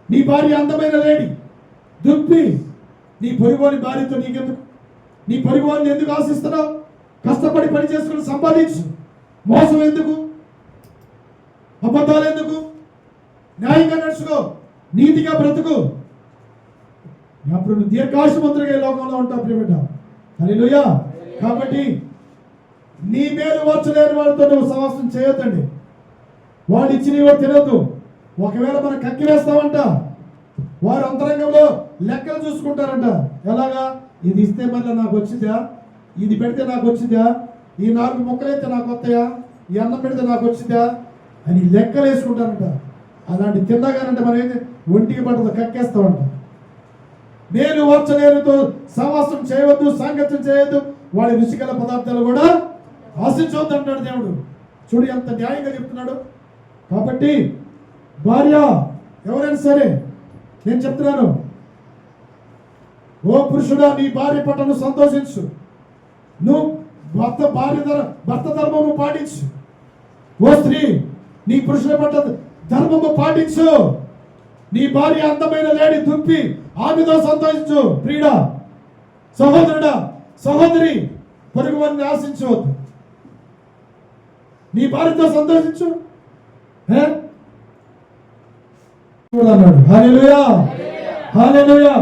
నీ భార్య అందమైన లేడీ, దుప్పి. నీ పొరుగువాని భార్యతో నీకెందుకు? నీ పొరుగువారిని ఎందుకు ఆశిస్తున్నావు? కష్టపడి పని చేసుకుని సంపాదించు. మోసం ఎందుకు? అబద్ధాలు ఎందుకు? న్యాయంగా నడుచుకో, నీతిగా బ్రతుకు. అప్పుడు నువ్వు దీర్ఘాయుష్మంతుడిగా లోకంలో ఉంటావు ప్రియబిడ్డ. హల్లెలూయా. కాబట్టి నీ మేలు వచ్చలేని వాళ్ళతో నువ్వు సహవాసం చేయొద్దండి. వాళ్ళు ఇచ్చినవి తినొద్దు. ఒకవేళ మనం కక్కి వేస్తామంట, వారు అంతరంగంలో లెక్కలు చూసుకుంటారంట. ఎలాగా? ఇది ఇస్తే మళ్ళీ నాకు వచ్చిందా, ఇది పెడితే నాకు వచ్చిందా, ఈ 4 ముక్కలైతే నాకు వస్తాయా, ఈ అన్నం పెడితే నాకు వచ్చిందా అని లెక్కలు వేసుకుంటారంట. అలాంటి తిన్నగానంటే మనం ఏంటి? ఒంటికి పట్టదు, కక్కేస్తామంట. నేను వచ్చలేనితో సహవాసం చేయవద్దు, సాంగత్యం చేయవద్దు, వాడి రుచిగల పదార్థాలు కూడా ఆశించవద్దు అంటాడు దేవుడు. చూడు ఎంత న్యాయంగా చెప్తున్నాడు. కాబట్టి భార్య ఎవరైనా సరే నేను చెప్తున్నాను, ఓ పురుషుడా నీ భార్య పట్ల నువ్వు సంతోషించు. నువ్వు భర్త ధర్మము పాటించు. ఓ స్త్రీ నీ పురుషుల పట్ల ధర్మము పాటించు. నీ భార్య అందమైన లేడీ, దుప్పి, ఆమెతో సంతోషించు. ప్రియుడా, సహోదరుడా, సహోదరి, పొరుగు వారిని ఆశించవద్దు. నీ భార్యతో సంతోషించు. అన్నాడు. హల్లెలూయా, హల్లెలూయా.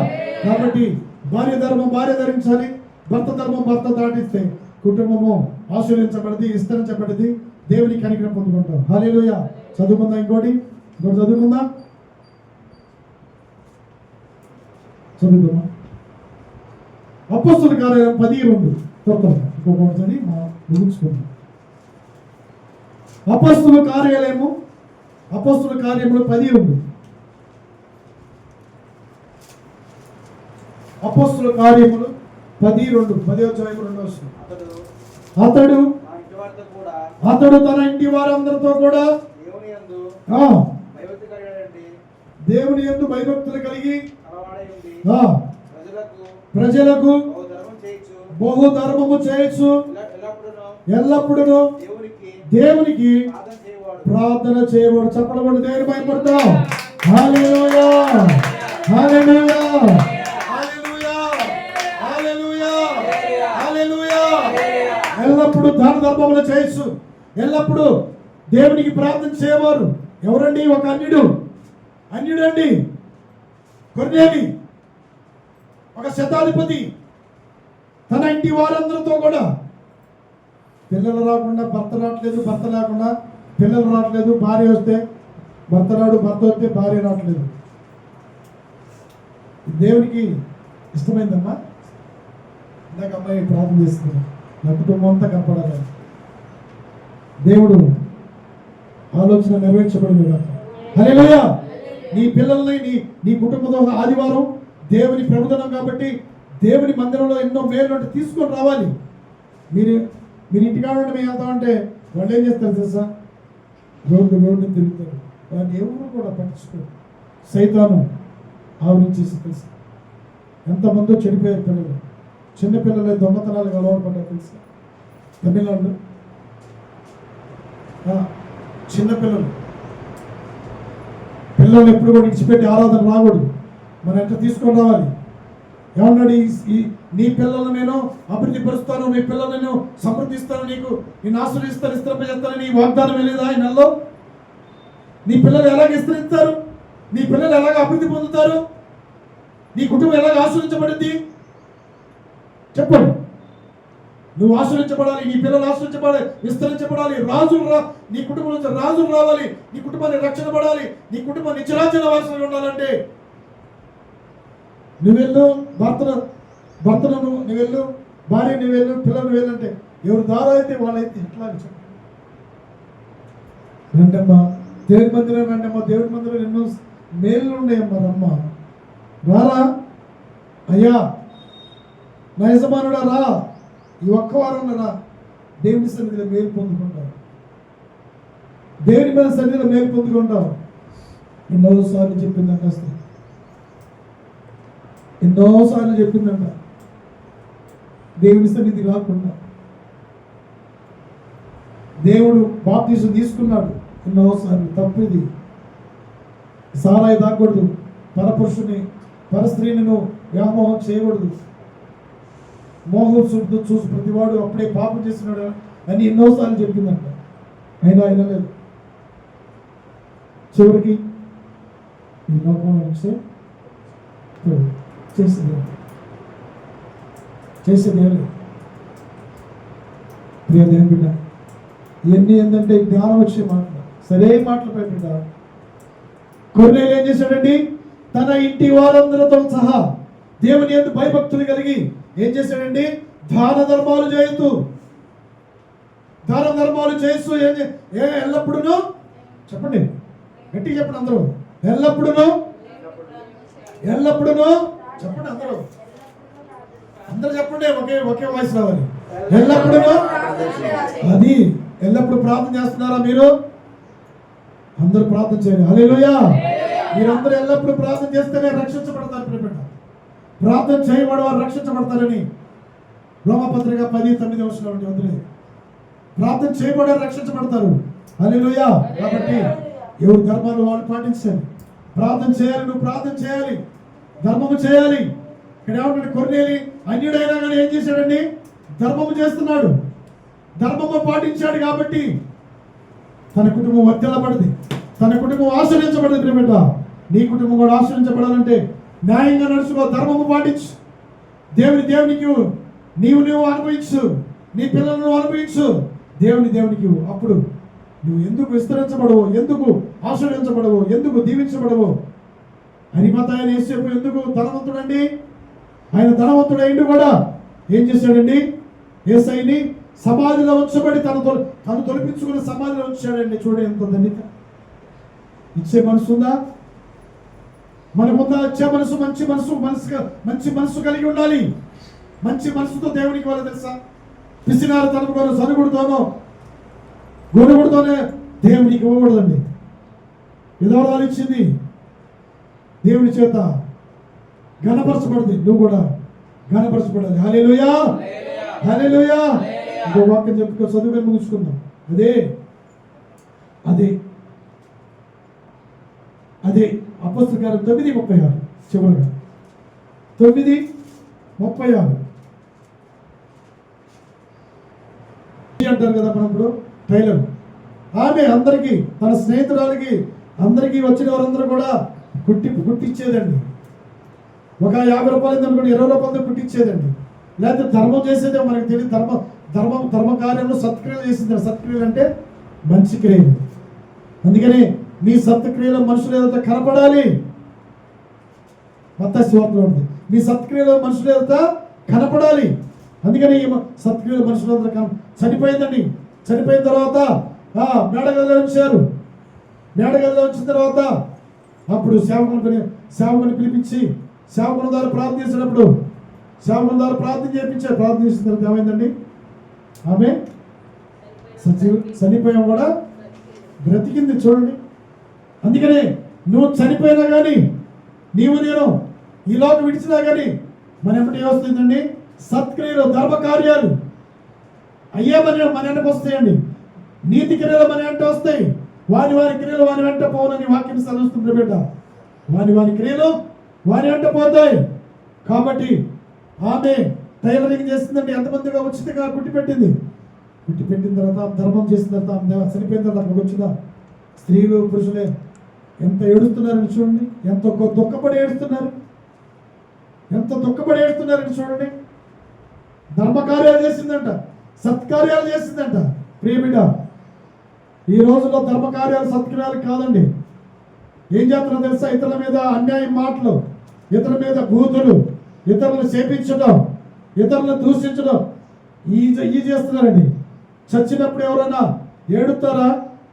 కాబట్టి భార్య ధర్మం భార్య ధరించాలి, భర్త ధర్మం భర్త దాటిస్తే కుటుంబము ఆశీర్వదించబడింది, విస్తరించబడింది, దేవుని కనికరం పొందుకుంటాం. హల్లెలూయా. చదువుకుందాం, ఇంకోటి చదువుకుందాం. అపోస్తలుల కార్యాలయం 10:2 ఇంకొకటి ముగించుకుందాం. అపోస్తలుల కార్యములు 10:2. అపోస్తలుల కార్యములు 10:2. 10వ అతడు తన ఇంటి వారందరితో కూడా దేవుని యందు భయభక్తులు కలిగి ప్రజలకు బహుధర్మము చేయొచ్చు, ఎల్లప్పుడూ దేవునికి ప్రార్థన చేయబడు. చెప్పబడి దేవుని భయపడతాం. హల్లెలూయా, హల్లెలూయా, హల్లెలూయా, హల్లెలూయా, హల్లెలూయా. ఎల్లప్పుడూ దాన ధర్మములు చేయొచ్చు, ఎల్లప్పుడూ దేవునికి ప్రార్థన చేయవారు ఎవరండి? ఒక అన్యుడండి, కొర్నేలి, ఒక శతాధిపతి. తన ఇంటి వారందరితో కూడా పిల్లలు రాకుండా భర్త రావట్లేదు, భర్త లేకుండా పిల్లలు రావట్లేదు, భార్య వస్తే భర్త రాడు, భర్త వస్తే భార్య రావట్లేదు. దేవునికి ఇష్టమైందమ్మా. ఇందాక అమ్మాయి ప్రార్థన చేస్తుంది, నా కుటుంబం అంతా కనపడాలి. దేవుడు ఆలోచన నెరవేర్చబడింది కాక. హల్లెలూయా. నీ పిల్లల్ని నీ కుటుంబంతో ఆదివారం దేవుని ప్రభుత్వం కాబట్టి దేవుని మందిరంలో ఎన్నో మేలు తీసుకొని రావాలి. మీరు ఇంటికాడ మేము వెళ్తామంటే వాళ్ళు ఏం చేస్తారు తెలుసా? రోడ్డు తిరుగుతారు. వాళ్ళని ఎవరు కూడా పట్టించుకోరు. సైతాను ఆవరించేసి తెలుసు. ఎంతమందో చెడిపోయారు పిల్లలు. చిన్నపిల్లలే దొంగతనాలకు అలవాటు పడ్డారు తెలుసా? తమిళనాడు చిన్నపిల్లలు ఎప్పుడు కూడా ఇచ్చిపెట్టి ఆరాధన రాకూడదు. మనం ఎంత తీసుకొని రావాలి. ఏమన్నాడు? నీ పిల్లలను నేను అభివృద్ధి పరుస్తాను, నీ పిల్లలను నేను సమృద్ధిస్తాను, నేను ఆశీర్వదిస్తాను, విస్తరింపజేస్తాను. నీ వాగ్దానం వెళ్ళేదా ఈ నెలలో? నీ పిల్లలు ఎలాగ విస్తరిస్తారు? నీ పిల్లలు ఎలాగ అభివృద్ధి పొందుతారు? నీ కుటుంబం ఎలాగ ఆశీర్వించబడింది? చెప్పండి. నువ్వు ఆశీర్వించబడాలి, నీ పిల్లలు ఆశీర్వించబడాలి, విస్తరించబడాలి. నీ కుటుంబం నుంచి రాజులు రావాలి, నీ కుటుంబాన్ని రక్షణ పడాలి, నీ కుటుంబం నిత్యరాజ్య వారసులుగా ఉండాలంటే నువ్వెళ్ళు, భర్తను నువ్వెళ్ళు, భార్య నువ్వెళ్ళు, పిల్లలు నువ్వెళ్ళంటే ఎవరు దారా అయితే వాళ్ళైతే ఎట్లా రండమ్మా, దేవుడి మందిరం రండమ్మా, దేవుడి మందిరం ఎన్నో మేలు ఉన్నాయమ్మా, రమ్మ రారా అయ్యా, నా యజమానుడా రా, ఈ ఒక్క వారం రా, దేవుని సన్నిధిలో మేలు పొందుకుంటావు, దేవుని మీద సన్నిధిలో మేలు పొందుకుంటావు. ఎన్నోసార్లు చెప్పిందంట స్త్రీ, ఎన్నోసార్లు చెప్పిందంట దేవుని సన్నిధి రాకుండా. దేవుడు బాప్తీసం తీసుకున్నాడు ఎన్నోసార్లు. తప్పిది. సారాయి తాగకూడదు, పరపురుషుని పరస్త్రీని వ్యామోహం చేయకూడదు, మోహం చూసి ప్రతివాడు అప్పుడే పాపం చేస్తున్నాడు అని ఎన్నోసార్లు చెప్పిందంట. అయినా లేదు. చివరికి ఈ లోకంలో నుంచి చేసేదే లేదు. ప్రియ దేవుని బిడ్డ, ఇవన్నీ ఏంటంటే జ్ఞానం వచ్చే మాటలు, సరైన మాటలు పెట్టిండ. కొర్నేలు ఏం చేశాడండి? తన ఇంటి వారందరితో సహా దేవుని యందు భయభక్తులు కలిగి ఏం చేశాడండి? దాన ధర్మాలు చేస్తూ ఎల్లప్పుడూ చెప్పండి, గట్టిగా చెప్పండి అందరూ, ఎల్లప్పుడూ చెప్పండి అందరూ చెప్పండి, ఒకే వాయిస్ రావాలి. ఎల్లప్పుడూ అది ఎల్లప్పుడు ప్రార్థన చేస్తున్నారా మీరు? అందరూ ప్రార్థన చేయండి. హల్లెలూయా. మీరందరూ ఎల్లప్పుడు ప్రార్థన చేస్తేనే రక్షించబడతారు. ప్రియమైన ప్రార్థన చేయబడేవారు రక్షించబడతారని రోమపత్రిక 10:9 వదిలేదు. ప్రార్థన చేయబడే రక్షించబడతారు. హల్లెలూయా. కాబట్టి ఎవరు ధర్మాలు వాళ్ళు పాటించాలి. ప్రార్థన చేయాలి, నువ్వు ప్రార్థన చేయాలి, ధర్మము చేయాలి. ఇక్కడ ఏమంటే కొర్నేలి అన్యుడైనా కానీ ఏం చేశాడండి? ధర్మము చేస్తున్నాడు, ధర్మము పాటించాడు. కాబట్టి తన కుటుంబం వర్ధిల్లబడింది, తన కుటుంబం ఆశ్రయించబడింది. ప్రియమైన నీ కుటుంబం కూడా ఆశ్రయించబడాలంటే న్యాయంగా నడుచుకో, ధర్మము పాటించు, దేవునికి నీవు అనుభవించు, నీ పిల్లలను అనుభవించు, దేవునికి. అప్పుడు నువ్వు ఎందుకు విస్తరించబడవు, ఎందుకు ఆశ్రయించబడవు, ఎందుకు దీవించబడవు? అరిమతాయన యేసేపు ఎందుకు ధనవంతుడండి? ఆయన ధనవంతుడైండు కూడా ఏం చేశాడండి? యేసయ్యని సమాధిలో ఉంచబడి తను తొలిపించుకుని సమాధిలో ఉంచాడండి. చూడండి ఎంత ధన్యత. ఇచ్చే మనసు ఉందా? మనకుందా ఇచ్చే మనసు? మంచి మనసు కలిగి ఉండాలి. మంచి మనసుతో దేవునికి వాళ్ళు తెలుసా? పిసినారు తనపుకోను సనుగుడుతోనో గొడుగుడుతోనే దేవునికి ఇవ్వకూడదండి. విధవరాలు ఇచ్చింది దేవుని చేత ఘనపరచబడింది, నువ్వు కూడా ఘనపరచబడాలి. హల్లెలూయా, హల్లెలూయా. ఇంకో వాక్యం చెప్పుకో, చదువుకొని ముగించుకుందాం. అదే అపొస్తలుల కార్యం 9:36 చివరిగా 9:36 అంటారు కదా మనం ఇప్పుడు టైలర్. ఆమె అందరికీ, తన స్నేహితురాలకి, అందరికీ వచ్చిన వారందరూ కూడా కుట్టిచ్చేదండి. ఒక 50 రూపాయలు అనుకోండి, 20 రూపాయలతో కుట్టిచ్చేదండి. లేకపోతే ధర్మం చేసేదే మనకు తెలియదు. ధర్మ కార్యంలో సత్క్రియలు చేసింది. సత్క్రియలు అంటే మంచి క్రియలు. అందుకని మీ సత్క్రియలో మనుషులు ఏదైతే కనపడాలి. మత్తయి సువార్తలో ఉంది, మీ సత్క్రియలో మనుషులు ఏదైతే కనపడాలి. అందుకని సత్క్రియలు మనుషులందరూ చనిపోయిందండి. చనిపోయిన తర్వాత మేడగదిలో ఉంచారు. మేడగదిలో వచ్చిన తర్వాత అప్పుడు సేవకుని పిలిపించి సేవకుల ద్వారా ప్రార్థన చేసినప్పుడు సేవకుల ద్వారా ప్రార్థన చేయించారు. ప్రార్థన చేసిన తర్వాత ఏమైందండి? ఆమె చనిపోయాం కూడా బ్రతికింది. చూడండి, అందుకనే నువ్వు చనిపోయినా కానీ, నేను ఈ లోకం విడిచినా కానీ మన ఎప్పటి ఏమొస్తుందండి? సత్క్రియలు, ధర్మ కార్యాలు అయ్యే మన వెంటకు వస్తాయండి. నీతి క్రియలు మన వెంట వస్తాయి. వారి క్రియలు వారి వెంట పోనని వాక్యం సెలవుస్తుంది బిడ్డ. వారి క్రియలు వారి వెంట పోతాయి. కాబట్టి ఆమె టైలరింగ్ చేసిందండి. ఎంతమందిగా ఉచితంగా కుట్టిపెట్టింది. కుట్టిపెట్టిన తర్వాత ధర్మం చేసిన తర్వాత చనిపోయిన తర్వాత అక్కడికి వచ్చిన స్త్రీలు పురుషులే ఎంత ఏడుస్తున్నారని చూడండి. ఎంత దుఃఖపడి ఏడుస్తున్నారని చూడండి. ధర్మకార్యాలు చేసిందంట, సత్కార్యాలు చేసిందంట. ప్రియబిడ్డ, ఈ రోజుల్లో ధర్మకార్యాలు సత్కార్యాలు కాదండి. ఏం చేస్తున్నారో తెలుసా? ఇతరుల మీద అన్యాయం మాటలు, ఇతరుల మీద బూతులు, ఇతరులను శేపించడం, ఇతరులను దూషించడం ఈ చేస్తున్నారండి. చచ్చినప్పుడు ఎవరైనా ఏడుతారా?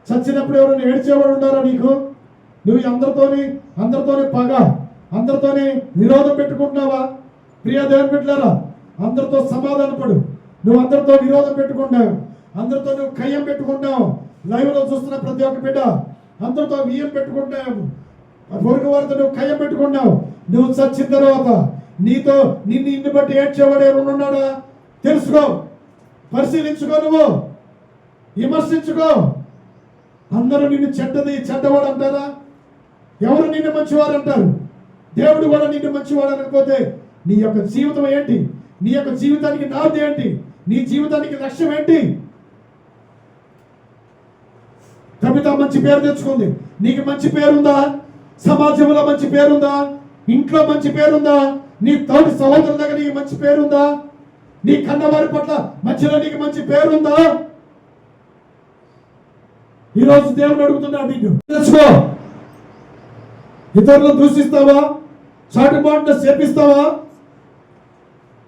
చచ్చినప్పుడు ఎవరైనా ఏడ్చేవాడు ఉన్నారా నీకు? నువ్వు అందరితోని పగ, అందరితోని విరోధం పెట్టుకుంటున్నావా? ప్రియ దేవుని బిడ్డలారా, అందరితో సమాధానపడు. నువ్వు అందరితో విరోధం పెట్టుకుంటావు, అందరితో నువ్వు కయ్యం పెట్టుకుంటావు. లైవ్లో చూస్తున్న ప్రతి ఒక్క బిడ్డ అందరితో వియ్యం పెట్టుకుంటావు, పొరుగు వారితో నువ్వు కయ్యం పెట్టుకున్నావు. నువ్వు చచ్చిన తర్వాత నిన్ను బట్టి ఏడ్చేవాడు ఎవరు ఉన్నాడా? తెలుసుకో, పరిశీలించుకో, నువ్వు విమర్శించుకో. అందరూ నిన్ను చెడ్డవాడు అంటారా? ఎవరు నిన్ను మంచివారు అంటారు? దేవుడు కూడా నిన్ను మంచివాడు అనకపోతే నీ యొక్క జీవితం ఏంటి? నీ యొక్క జీవితానికి నాది ఏంటి? నీ జీవితానికి లక్ష్యం ఏంటి? కవిత మంచి పేరు తెచ్చుకుంది. నీకు మంచి పేరుందా? సమాజంలో మంచి పేరుందా? ఇంట్లో మంచి పేరుందా? నీ తోటి సహోదరుల దగ్గర నీకు మంచి పేరుందా? నీ కన్నవారి పట్ల మధ్యలో నీకు మంచి పేరుందా? ఈరోజు దేవుడు అడుగుతున్నాడు, నీకు తెలుసుకో. ఇతరులను దూషిస్తావా? చాటుమాటును శపిస్తావా?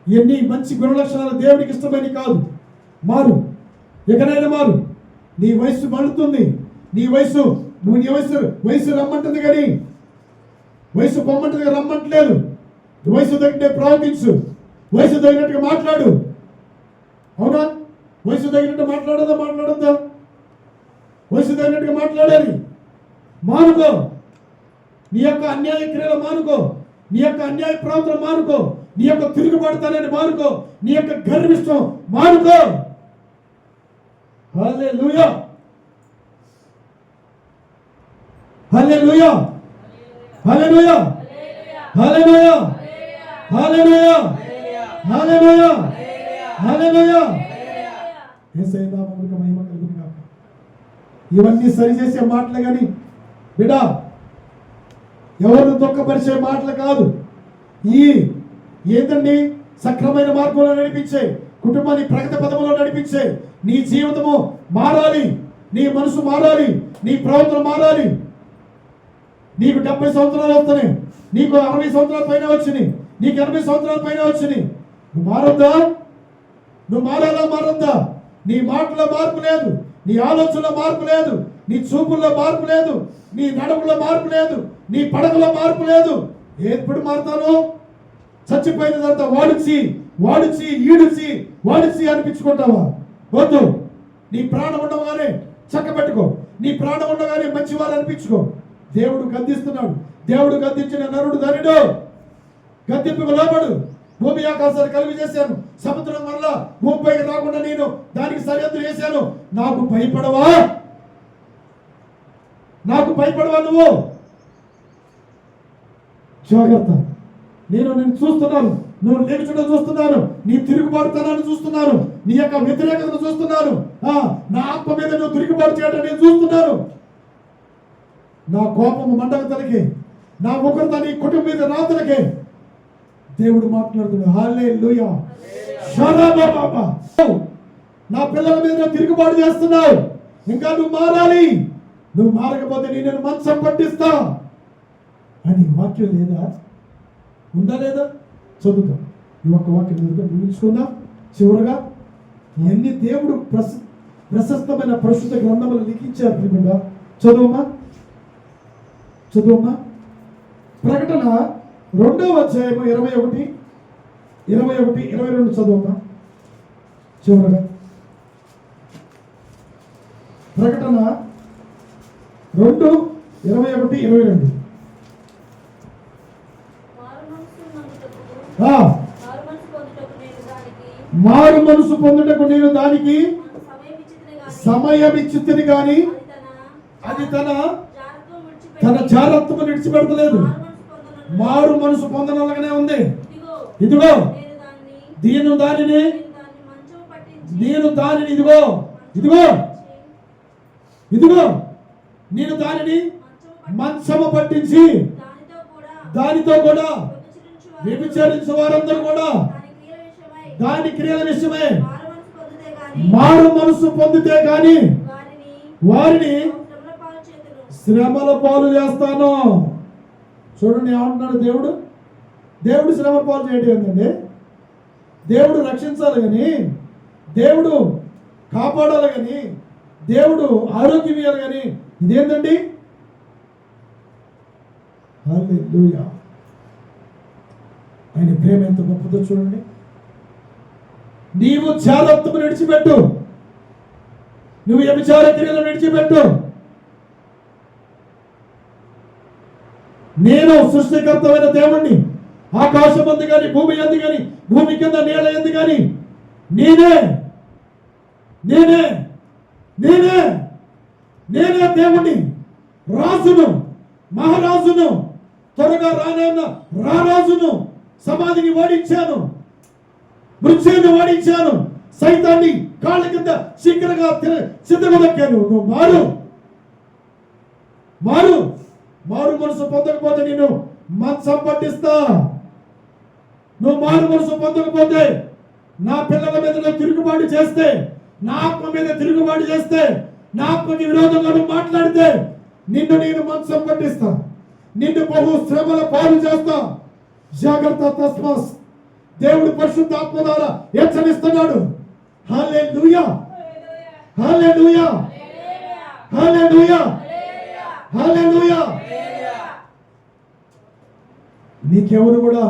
ఇవన్నీ మంచి గుణలక్షణాలు దేవునికి ఇష్టమైన కాదు. మారు, ఎక్కడైనా మారు. నీ వయసు మళ్ళుతుంది. నీ వయసు రమ్మంటుంది, కానీ వయసు పొమ్మంటుంది, రమ్మంటలేదు. వయసు తగినట్టే ప్రవర్తించు, వయసు తగినట్టుగా మాట్లాడు. అవునా? వయసు తగినట్టు మాట్లాడొద్దా? వయసు తగినట్టుగా మాట్లాడాలి. మానుకో, నీ యొక్క అన్యాయ క్రియలు మానుకో, నీ యొక్క అన్యాయ ప్రవర్తన మానుకో, నీ యొక్క తిరుగుబడతానని మానుకో, నీ యొక్క గర్విష్టం మానుకో. హల్లెలూయా, హల్లెలూయా, హల్లెలూయా, హల్లెలూయా, హల్లెలూయా, హల్లెలూయా, హల్లెలూయా. యేసయ్య నామమునకు మహిమ కలుగును గాక. ఇవన్నీ సరిచేసే మాటలు కానీ బిడ్డ, ఎవరిని దుఃఖపరిచే మాటలు కాదు. ఈ ఏంటండి సక్రమైన మార్గంలో నడిపించే, కుటుంబాన్ని ప్రగతి పథంలో నడిపించే. నీ జీవితము మారాలి, నీ మనసు మారాలి, నీ ప్రవర్తన మారాలి. నీకు 70 సంవత్సరాలు వస్తున్నాయి, నీకు 60 సంవత్సరాల పైన వచ్చినాయి, నీకు 80 సంవత్సరాల పైన వచ్చినాయి. నువ్వు మారొద్దా? నువ్వు మారొద్దా? నీ మాటలో మార్పు లేదు, నీ ఆలోచనలో మార్పు లేదు, నీ చూపుల్లో మార్పు లేదు, నీ నడుములో మార్పు లేదు, నీ పడకలో మార్పు లేదు. ఎప్పుడు మారుతాను? చచ్చిపోయిన తర్వాత వాడిచి ఈడిచి అనిపించుకుంటావా? వద్దు. నీ ప్రాణం ఉండగానే చక్కబెట్టుకో, నీ ప్రాణం ఉండగానే మంచివారు అనిపించుకో. దేవుడు గద్దిస్తున్నాడు. దేవుడు గద్దించిన నరుడు ధనుడు. గద్దింపుకు లోబడు. భూమి ఆకాశాలు కలిగి చేశాను, సముద్రం వల్ల భూమిపైకి రాకుండా నేను దానికి సరిహద్దులు వేశాను. నాకు భయపడవా నువ్వు? జాగ్రత్త. నేను చూస్తున్నాను, నువ్వు లేచుడం చూస్తున్నాను, నీ తిరుగుబాటుతనాన్ని చూస్తున్నాను, నీ యొక్క వ్యతిరేకతను చూస్తున్నాను. నా ఆత్మ మీద నువ్వు తిరుగుబాటు చేయడం నేను చూస్తున్నాను. నా కోపము మండగతలకి, నా ముఖంతో నీ కుటుంబం మీద రాతలకి దేవుడు మాట్లాడుతున్నాడు. హల్లెలూయా. బాబా, నా పిల్లల మీద నువ్వు తిరుగుబాటు చేస్తున్నావు. ఇంకా నువ్వు మారాలి. నువ్వు మారకపోతే నేను మంచం పట్టిస్తా అని వాక్యం లేదా? ఉందా లేదా? చదువుతాం. ఈ ఒక్క వాక్యం ముగించుకుందాం. చివరగా ఎన్ని దేవుడు ప్రశస్తమైన పరిశుద్ధ గ్రంథములు లిఖించారు. ప్రియముగా చదువుమా. ప్రకటన 2వ అధ్యాయము 21, 22 చదువుమా. చివరగా ప్రకటన 2, 21, 22. మారు మనసు పొందుటకు నేను దానికి సమయం ఇచ్చితిని గాని అది తన జాగ్రత్తను విడిచిపెడతలేదు. మారు మనసు పొందనలాగానే ఉంది. ఇదిగో నేను దానిని నేను దానిని మంచము పట్టించి దానితో కూడా వ్యభిచరించే వారందరూ కూడా దాని క్రియల విషయమై మారు మనసు పొందితే గాని వారిని శ్రమల పాలు చేస్తాను. చూడండి ఏమంటున్నాడు దేవుడు. దేవుడు శ్రమ పాలు చేయడం ఏంటండి? దేవుడు రక్షించాలి కానీ, దేవుడు కాపాడాలి కానీ, దేవుడు ఆరోగ్యం ఇవ్వాలి కానీ ఇదేంటండి? హల్లెలూయా. ఆయన ప్రేమ ఎంత గొప్పదో చూడండి. నీవు జాగ్రత్తను విడిచిపెట్టు, నువ్వు వ్యభిచార క్రియలను విడిచిపెట్టు. నేను సృష్టికర్తమైన దేవుణ్ణి. ఆకాశం అందు కానీ, భూమి అందు కానీ, భూమి కింద నేల ఎందు కానీ నేనే దేవుణ్ణి. రాజును, మహారాజును, త్వరగా రానున్న రారాజును సమాధిని ఓడించాను, మృత్యువుని ఓడించాను, సైతాన్ని కాళ్ళ కింద శీఘ్రంగా సిద్ధగొదక్కాను. నువ్వు మారు మనసు పొందకపోతే నేను మంచం పట్టిస్తా. నువ్వు మారు మనసు పొందకపోతే, నా పిల్లల మీద నువ్వు తిరుగుబాటు చేస్తే, నా ఆత్మ మీద తిరుగుబాటు చేస్తే, నా ఆత్మకి విరోధంగా నువ్వు మాట్లాడితే నిన్ను నేను మంచం పట్టిస్తా, నిన్ను బహు శ్రమల పాలు చేస్తా. జాగ్రత్త. తస్మాత్ దేవుడు పరిశుద్ధాత్మ ద్వారా హెచ్చరిస్తున్నాడు. హల్లెలూయా, హల్లెలూయా, హల్లెలూయా, హల్లెలూయా. నీకెవరు కూడా,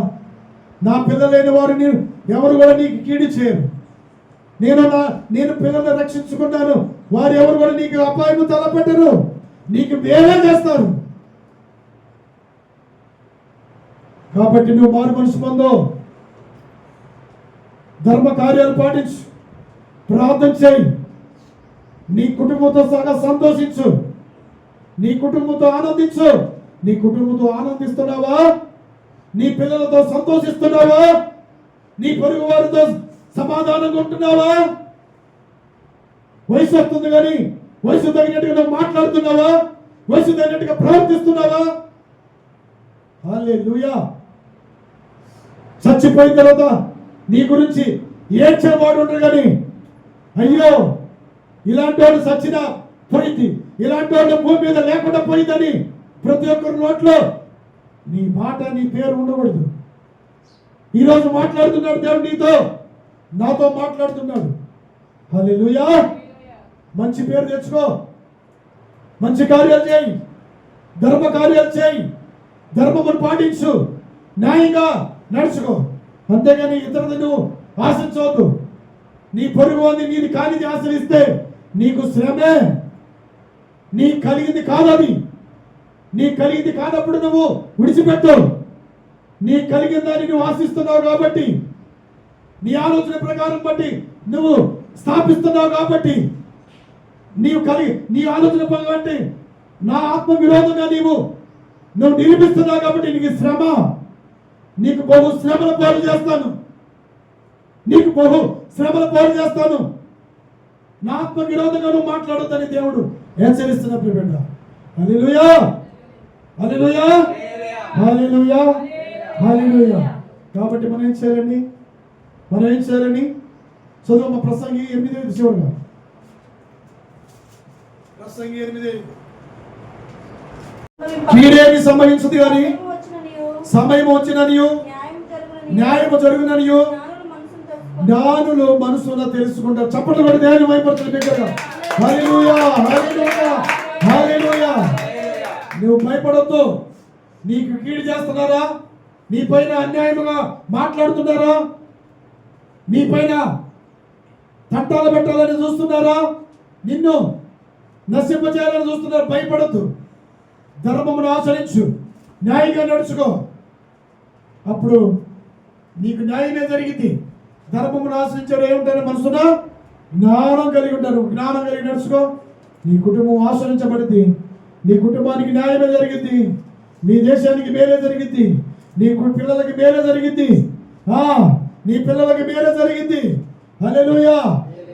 నా పిల్లలైన వారు ఎవరు కూడా నీకు కీడు చేయరు. నేను పిల్లల్ని రక్షించుకున్నాను, వారు ఎవరు కూడా నీకు అపాయం తలపెట్టరు, నీకు వేరే చేస్తారు. కాబట్టి నువ్వు మారు మనసు పొందు, ధర్మ కార్యాలు పాటించు, ప్రార్థన చేయి, నీ కుటుంబంతో సహా సంతోషించు, నీ కుటుంబంతో ఆనందించు. నీ కుటుంబంతో ఆనందిస్తున్నావా? నీ పిల్లలతో సంతోషిస్తున్నావా? నీ పొరుగు వారితో సమాధానంగా ఉంటున్నావా? వయసు వస్తుంది కానీ వయసు తగినట్టుగా నువ్వు మాట్లాడుతున్నావా? వయసు తగినట్టుగా ప్రవర్తిస్తున్నావా? హల్లెలూయా. చచ్చిపోయిన తర్వాత నీ గురించి ఏడ్చేవాడు ఉండరు కానీ, అయ్యో ఇలాంటి వాడు చచ్చినా పోయింది, ఇలాంటి వాడు భూమి మీద లేకుండా పోయిందని ప్రతి ఒక్కరి నోట్లో నీ మాట, నీ పేరు ఉండకూడదు. ఈరోజు మాట్లాడుతున్నాడు దేవుడు నీతో, నాతో మాట్లాడుతున్నాడు. హల్లెలూయా. మంచి పేరు తెచ్చుకో, మంచి కార్యాలు చేయి, ధర్మ కార్యాలు చేయి, ధర్మమును పాటించు, న్యాయంగా నడుచుకో. అంతేగాని ఇతరులను నువ్వు ఆశించవద్దు. నీ పొరుగు అని నీది కానిది ఆశ్రయిస్తే నీకు శ్రమే. నీ కలిగింది కాదది, నీ కలిగింది కానప్పుడు నువ్వు విడిచిపెట్టు. నీ కలిగిన దాన్ని నువ్వు ఆశిస్తున్నావు కాబట్టి, నీ ఆలోచన ప్రకారం బట్టి నువ్వు స్థాపిస్తున్నావు కాబట్టి, నీ ఆలోచన బట్టి నా ఆత్మ విరోధంగా నువ్వు నిరూపిస్తున్నావు కాబట్టి నీకు శ్రమ. నీకు బహు శ్రమల పాలు చేస్తాను, నీకు బహు శ్రమల పాలు చేస్తాను. నా ఆత్మ విరోధంగా నువ్వు మాట్లాడొద్దని దేవుడు హెచ్చరిస్తున్నప్పుడు బిడ్డ. హల్లెలూయా, హల్లెలూయా, హల్లెలూయా, హల్లెలూయా. కాబట్టి మనం ఏం చేయాలండి? చదువు మా ప్రసంగి 8 చివరిగా. ప్రసంగి 8. కీడేమి సంభవించదు కానీ సమయం వచ్చిననియు న్యాయము జరుగుననియు జ్ఞానులు మనసున తెలుసుకుంటారు. చప్పట్లు కొట్టి దేవుని మహిమపరచండి బిడ్డగా. హల్లెలూయా, హల్లెలూయా, హల్లెలూయా. నువ్వు భయపడొద్దు. నీకు కీడు చేస్తున్నారా? నీ పైన అన్యాయముగా మాట్లాడుతున్నారా? నీ పైన తంటాలు పెట్టాలని చూస్తున్నారా? నిన్ను నశింపజేయాలని చూస్తున్నారు. భయపడొద్దు. ధర్మమును ఆచరించు, న్యాయంగా నడుచుకో. అప్పుడు నీకు న్యాయమే జరిగింది. ధర్మమును ఆచరించాడు ఏముంటారు? మనసున జ్ఞానం కలిగి ఉంటారు. జ్ఞానం కలిగి నడుచుకో. నీ కుటుంబం ఆచరించబడింది. నీ కుటుంబానికి న్యాయమే జరిగింది. నీ దేశానికి మేలే జరిగింది. నీ పిల్లలకి మేలే జరిగింది. నీ పిల్లలకి మేలే జరిగింది. హల్లెలూయా.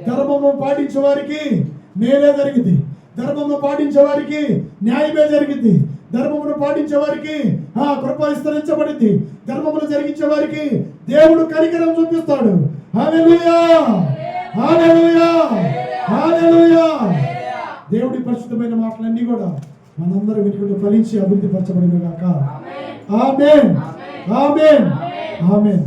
ధర్మము పాటించే వారికి మేలే జరిగింది. ధర్మమును పాటించే వారికి న్యాయమే జరిగింది. ధర్మమును పాటించే వారికి కృప విస్తరించబడింది. ధర్మమును జరిగించే వారికి దేవుడు కనికరం చూపిస్తాడు. హల్లెలూయా, హల్లెలూయా, హల్లెలూయా. దేవుడి పరిశుద్ధమైన మాటలన్నీ కూడా మనందరం వినుకుంటూ ఫలించి అభివృద్ధి పరచబడిన గాక. ఆమేన్, ఆమేన్, ఆమేన్.